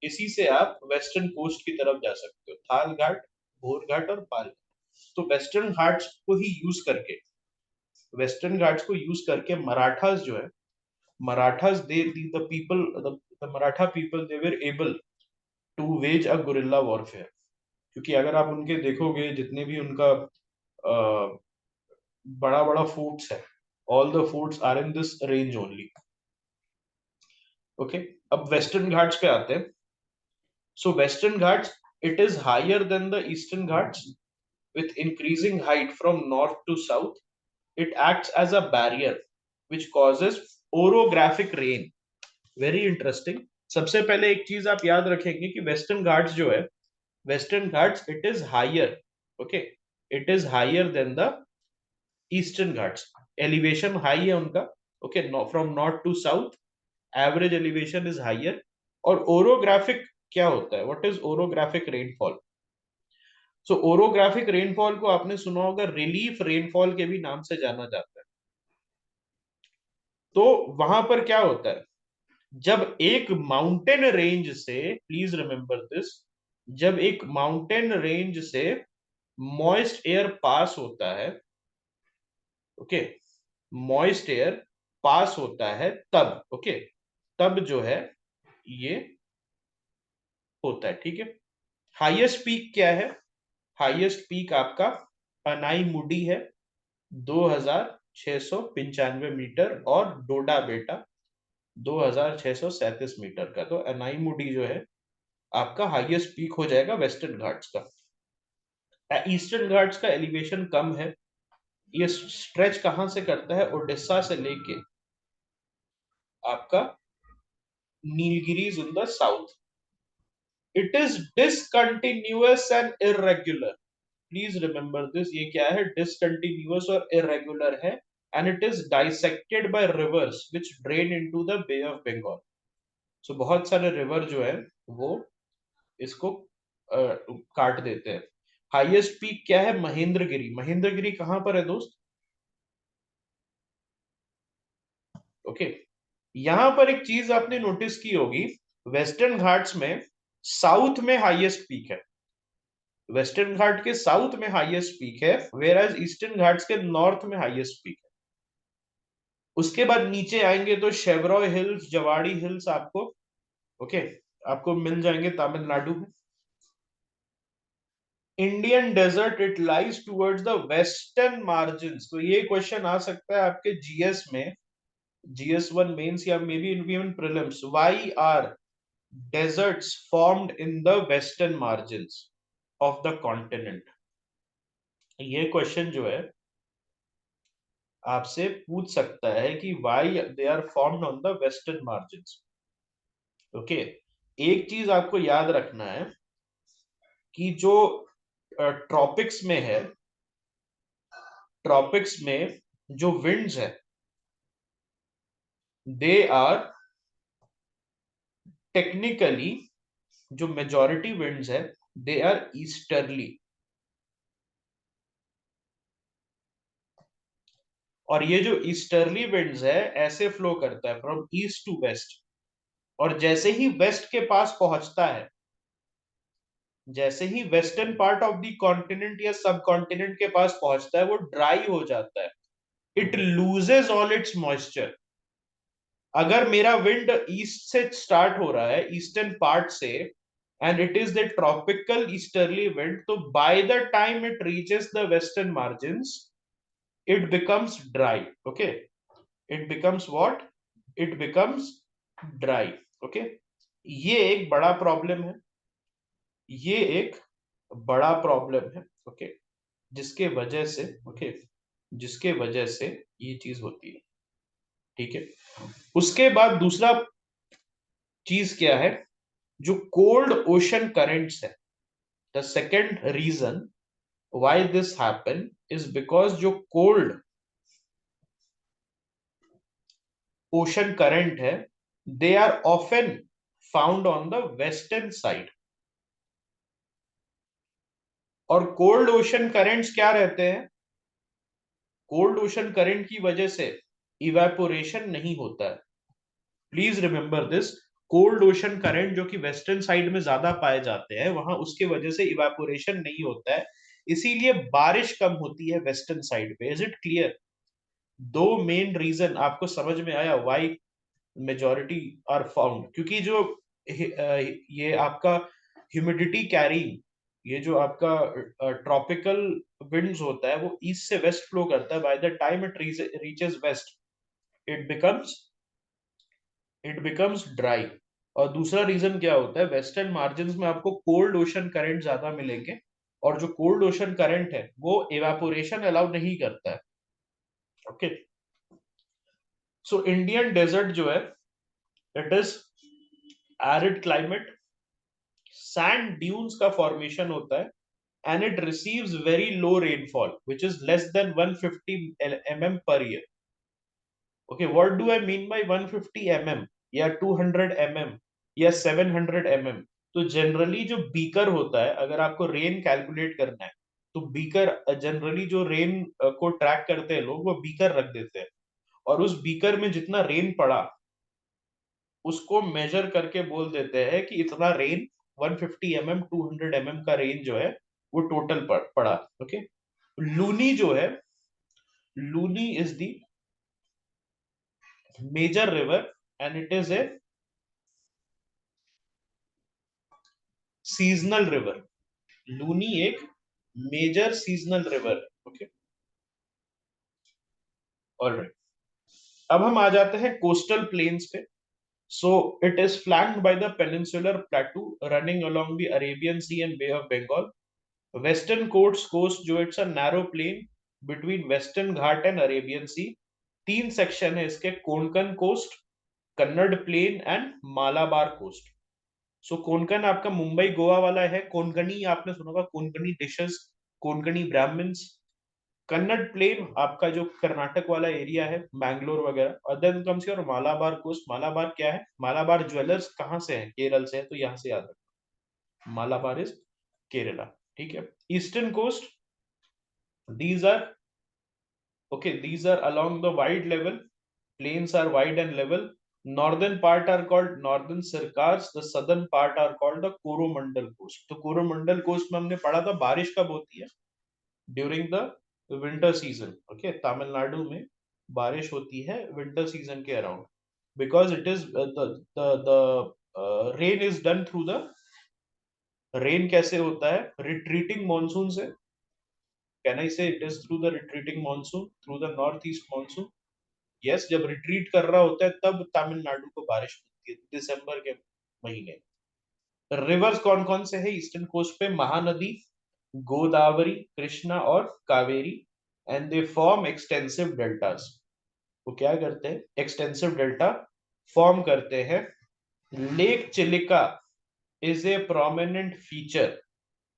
[SPEAKER 1] इसी से आप वेस्टर्न कोस्ट की तरफ जा सकते हो, थाल घाट, भोर घाट और पाल घाट। तो वेस्टर्न घाट्स को ही यूज करके, वेस्टर्न घाट्स को यूज करके मराठास जो है, Marathas the people, the Maratha people, they were able to wage a guerrilla warfare। क्योंकि अगर आप उनके देखोगे जितने भी उनका बड़ा बड़ा फोर्ट्स है, all the forts are in this range only, okay. अब वेस्टर्न घाट्स पे आते हैं। So western Ghats, it is higher than the eastern Ghats with increasing height from north to south। It acts as a barrier which causes orographic rain। Very interesting। सबसे पहले एक चीज आप याद रखेंगे कि वेस्टर्न घाट्स जो है, western Ghats it is higher, okay, it is higher than the eastern Ghats. Elevation high है उनका, okay, from north to south average elevation is higher. और ओरोग्राफिक क्या होता है, what is orographic rainfall? So orographic rainfall को आपने सुना होगा रिलीफ रेनफॉल के भी नाम से जाना जाता है। तो वहां पर क्या होता है, जब एक माउंटेन रेंज से, प्लीज रिमेंबर दिस, जब एक माउंटेन रेंज से मॉइस्ट एयर पास होता है, ओके, मॉइस्ट एयर पास होता है तब, ओके, तब जो है ये होता है, ठीक है। हाईएस्ट पीक क्या है? हाईएस्ट पीक आपका अनाई मुडी है, 2695 मीटर, और डोडा बेटा 2637 मीटर का। तो अनाई मुडी जो है आपका हाईएस्ट पीक हो जाएगा वेस्टर्न घाट्स का। ईस्टर्न घाट्स का एलिवेशन कम है। ये स्ट्रेच कहां से करता है? ओडिशा से लेके आपका Nilgiris in the south. It is discontinuous and irregular. Please remember this, ये क्या है? डिसकंटिन्यूअस और इरेगुलर है। And it is dissected by rivers which drain into the Bay of Bengal. So बहुत सारे रिवर जो है वो इसको काट देते हैं। हाईएस्ट पीक क्या है? महेंद्रगिरी। महेंद्रगिरी कहां पर है दोस्त? ओके, यहां पर एक चीज आपने नोटिस की होगी, वेस्टर्न घाट्स में साउथ में हाईएस्ट पीक है। वेस्टर्न घाट के साउथ में हाईएस्ट पीक है, वेयर एज ईस्टर्न घाट्स के नॉर्थ में हाईएस्ट पीक है। उसके बाद नीचे आएंगे तो शेवरॉय हिल्स, जवाड़ी हिल्स आपको, ओके, आपको मिल जाएंगे तमिलनाडु में। Indian desert it lies towards the western margin. तो ये क्वेश्चन आ सकता है आपके जीएस में, GS1 मेंस या maybe even prelims. Why are deserts formed in the western margins of the continent? ये क्वेश्चन जो है आपसे पूछ सकता है कि why they are formed on the western margins। Okay, एक चीज आपको याद रखना है कि जो ट्रॉपिक्स में है, ट्रॉपिक्स में जो विंड्स है दे आर टेक्निकली, जो मेजॉरिटी विंड्स है दे आर ईस्टर्ली। और ये जो ईस्टर्ली विंड्स है ऐसे फ्लो करता है फ्रॉम ईस्ट टू वेस्ट। और जैसे ही वेस्ट के पास पहुंचता है, जैसे ही western part of the continent या सब कॉन्टिनेंट के पास पहुंचता है, वो ड्राई हो जाता है। It loses all its moisture. अगर मेरा विंड ईस्ट से स्टार्ट हो रहा है, ईस्टर्न पार्ट से, and it is the tropical easterly wind, तो by the time it reaches the western margins it becomes dry. Okay, it becomes what? It becomes dry. Okay, ये एक बड़ा problem है, ये एक बड़ा प्रॉब्लम है। ओके, जिसके वजह से, ओके, जिसके वजह से ये चीज होती है, ठीक है। उसके बाद दूसरा चीज क्या है? जो कोल्ड ओशन करेंट्स है, the second reason why this happen is because जो कोल्ड ओशन करंट है they are often found on the western side. और कोल्ड ओशन करेंट्स क्या रहते हैं? कोल्ड ओशन करंट की वजह से इवेपोरेशन नहीं होता है। Please remember this, cold ocean current जो कि वेस्टर्न साइड में ज्यादा पाए जाते हैं, वहां उसके वजह से इवेपोरेशन नहीं होता है, इसीलिए बारिश कम होती है वेस्टर्न साइड पे। Is it clear? दो मेन रीजन आपको समझ में आया व्हाई मेजॉरिटी आर फाउंड। क्योंकि जो ये आपका ह्यूमिडिटी कैरिंग, ये जो आपका ट्रॉपिकल विंड्स होता है वो ईस्ट से वेस्ट फ्लो करता है। By the time it reaches west it becomes, it becomes dry. और दूसरा रीजन क्या होता है? वेस्टर्न मार्जिन में आपको कोल्ड ओशन करंट ज्यादा मिलेंगे, और जो कोल्ड ओशन करंट है वो इवेपोरेशन अलाउ नहीं करता है। ओके, सो इंडियन डेजर्ट जो है it is arid climate, sand dunes का फॉर्मेशन होता है, and it receives very low rainfall which is less than 150 mm per year। okay, what do I mean by 150 mm या 200 mm या 700 mm? तो generally जो beaker होता है, अगर आपको रेन कैलकुलेट करना है तो बीकर, जनरली जो रेन को ट्रैक करते हैं लोग, वो बीकर रख देते हैं, और उस बीकर में जितना रेन पड़ा उसको मेजर करके बोल देते हैं कि इतना रेन, 150 mm 200 mm का रेन जो है वो टोटल पड़ा। ओके, लूनी जो है, Luni is the major river and it is a seasonal river. Luni एक major seasonal river. Okay, alright. अब हम आ जाते हैं कोस्टल प्लेन्स पे। So it is flanked by the peninsular plateau running along the Arabian Sea and Bay of Bengal. Western coast जो it's a narrow plane between Western Ghat and Arabian Sea. तीन section है इसके, Konkan coast, Kannada plain and Malabar coast. So Konkan आपका मुंबई गोवा वाला है, कोंकणी आपने सुना होगा, कोंकणी डिशेस, कोंकणी ब्राह्मण्स। कन्नड़ प्लेन आपका जो कर्नाटक वाला एरिया है, बैंगलोर वगैरह। और then comes your Malabar coast. Malabar क्या है? मालाबार ज्वेलर्स कहाँ से है? केरल से है, तो यहां से याद रखो, मालाबार इज केरला। ठीक है। Eastern coast, these are okay, these are along the wide level, plains are wide and level. Northern part are called northern circars, the southern part are called the coromandel coast। तो coromandel coast में हमने पढ़ा था बारिश कब होती है? During the winter season. Okay, Tamil Nadu में बारिश होती है विंटर सीजन के around, because it is the rain is done through the, rain कैसे होता है? रिट्रीटिंग मानसून से। कैन आई से it is through the retreating monsoon, through the north east monsoon. Yes, जब रिट्रीट कर रहा होता है तब तमिलनाडु को बारिश होती है, दिसंबर के महीने। रिवर्स कौन कौन से है ईस्टर्न कोस्ट पे? महानदी, गोदावरी, कृष्णा और Kaveri. And they form extensive deltas. वो क्या करते हैं? एक्सटेंसिव डेल्टा फॉर्म करते हैं। Lake Chilika is a prominent feature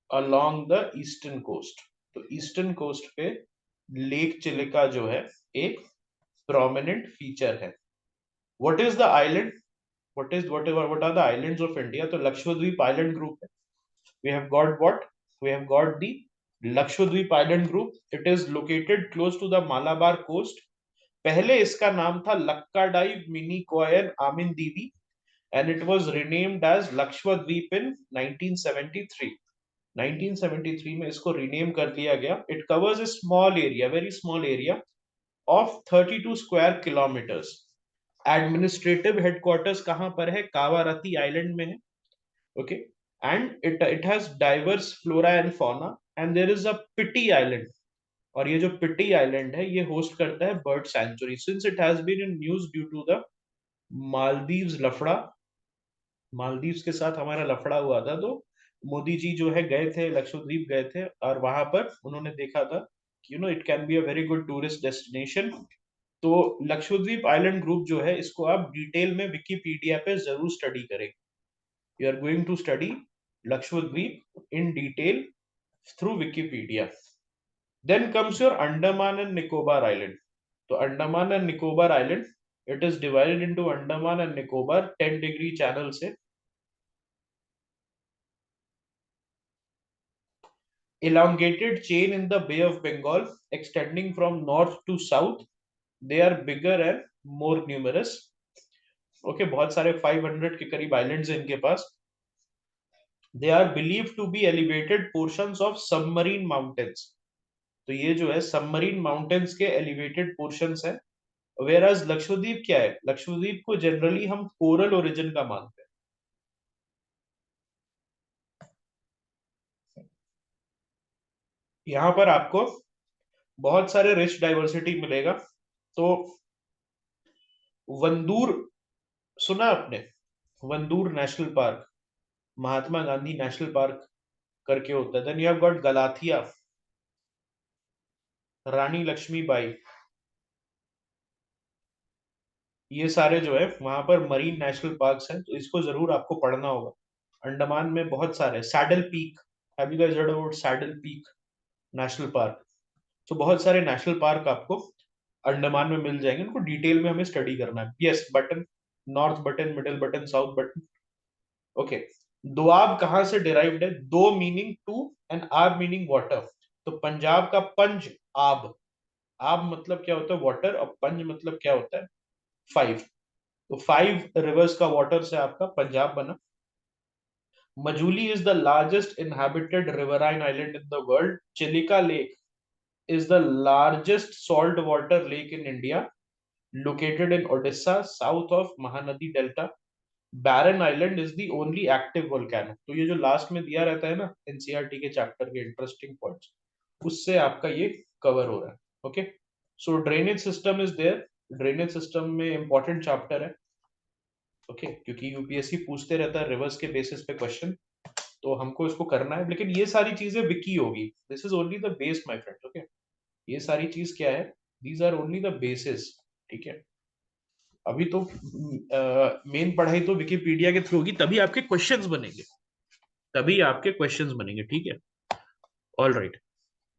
[SPEAKER 1] along the eastern coast. तो ईस्टर्न कोस्ट पे लेक चिलिका जो है एक प्रोमिनेंट फीचर है। What is the island? what are the islands of India? तो लक्षद्वीप आइलैंड ग्रुप है। We have got what? We have got the Lakshadweep Island Group. It is located close to the Malabar coast. पहले इसका नाम था Laccadive Minicoy Amindivi and it was renamed as Lakshadweep in 1973। 1973 में इसको rename कर दिया गया। It covers a small area, very small area of 32 square kilometers। Administrative headquarters कहां पर है? कावारती आइलैंड में है। Okay, and it has diverse flora and fauna and there is a Pitti island. और ये जो पिटी आइलैंड है ये होस्ट करता है bird sanctuary, since it has been in news due to the Maldives लफड़ा। मालदीव्स के साथ हमारा लफड़ा हुआ था, तो मोदी जी जो है गए थे, लक्षद्वीप गए थे, और वहां पर उन्होंने देखा था कि it can be a very good tourist destination. तो लक्षद्वीप आइलैंड ग्रुप जो है इसको आप डिटेल में विकिपीडिया पे जरूर स्टडी करें। You are going to study Lakshadweep in detail through Wikipedia. Then comes your Andaman and Nicobar island. तो Andaman and Nicobar island, it is divided into Andaman and Nicobar 10 degree channel से। Elongated chain in the Bay of Bengal extending from north to south. They are bigger and more numerous। Okay, बहुत सारे 500 के करीब islands हैं इनके पास। They are believe to be elevated portions of submarine mountains. तो ये जो है सबमरीन माउंटेन्स के एलिवेटेड पोर्शंस है। वेयर एज लक्षद्वीप क्या है? लक्षद्वीप को जनरली हम कोरल ओरिजिन का मानते हैं। यहाँ पर आपको बहुत सारे रिच डाइवर्सिटी मिलेगा। तो वंदूर सुना आपने? Wandoor national park, Mahatma Gandhi national park करके होता है। Then you have got Galathea, Rani Lakshmibai. ये सारे जो है वहां पर मरीन नेशनल पार्क्स हैं, तो इसको जरूर आपको पढ़ना होगा। अंडमान में बहुत सारे, saddle peak, have you guys heard about saddle peak national park? तो बहुत सारे नेशनल पार्क आपको अंडमान में मिल जाएंगे, उनको डिटेल में हमें स्टडी करना है। Yes, button, north button, middle button, south button. Okay, Doab कहां से डिराइव्ड है? दो मीनिंग टू एंड आब मीनिंग वाटर। तो पंजाब का पंज आब, आब मतलब क्या होता है? वाटर। और पंज मतलब क्या होता है? 5। तो 5 रिवर्स का वाटर से आपका पंजाब बना। Majuli is the largest inhabited riverine island in the world. Chilika lake is the largest saltwater lake in India, located in Odisha, south of Mahanadi Delta. Barren Island is the only active volcano. तो ये जो last में दिया रहता है ना NCERT के chapter के इंटरेस्टिंग पॉइंट्स, उससे आपका ये कवर हो रहा है. Okay, so drainage system is there. Drainage system में इंपॉर्टेंट चैप्टर है. ओके, क्योंकि यूपीएससी पूछते रहता है रिवर्स के बेसिस पे क्वेश्चन, तो हमको इसको करना है. लेकिन ये सारी चीजें विकी होगी. This is only the base my friend. Okay, ये सारी चीज क्या है, these are only the basis. ठीक है, अभी तो मेन पढ़ाई तो विकिपीडिया के थ्रू होगी, तभी आपके क्वेश्चंस बनेंगे, तभी आपके क्वेश्चंस बनेंगे. ठीक है, ऑल राइट.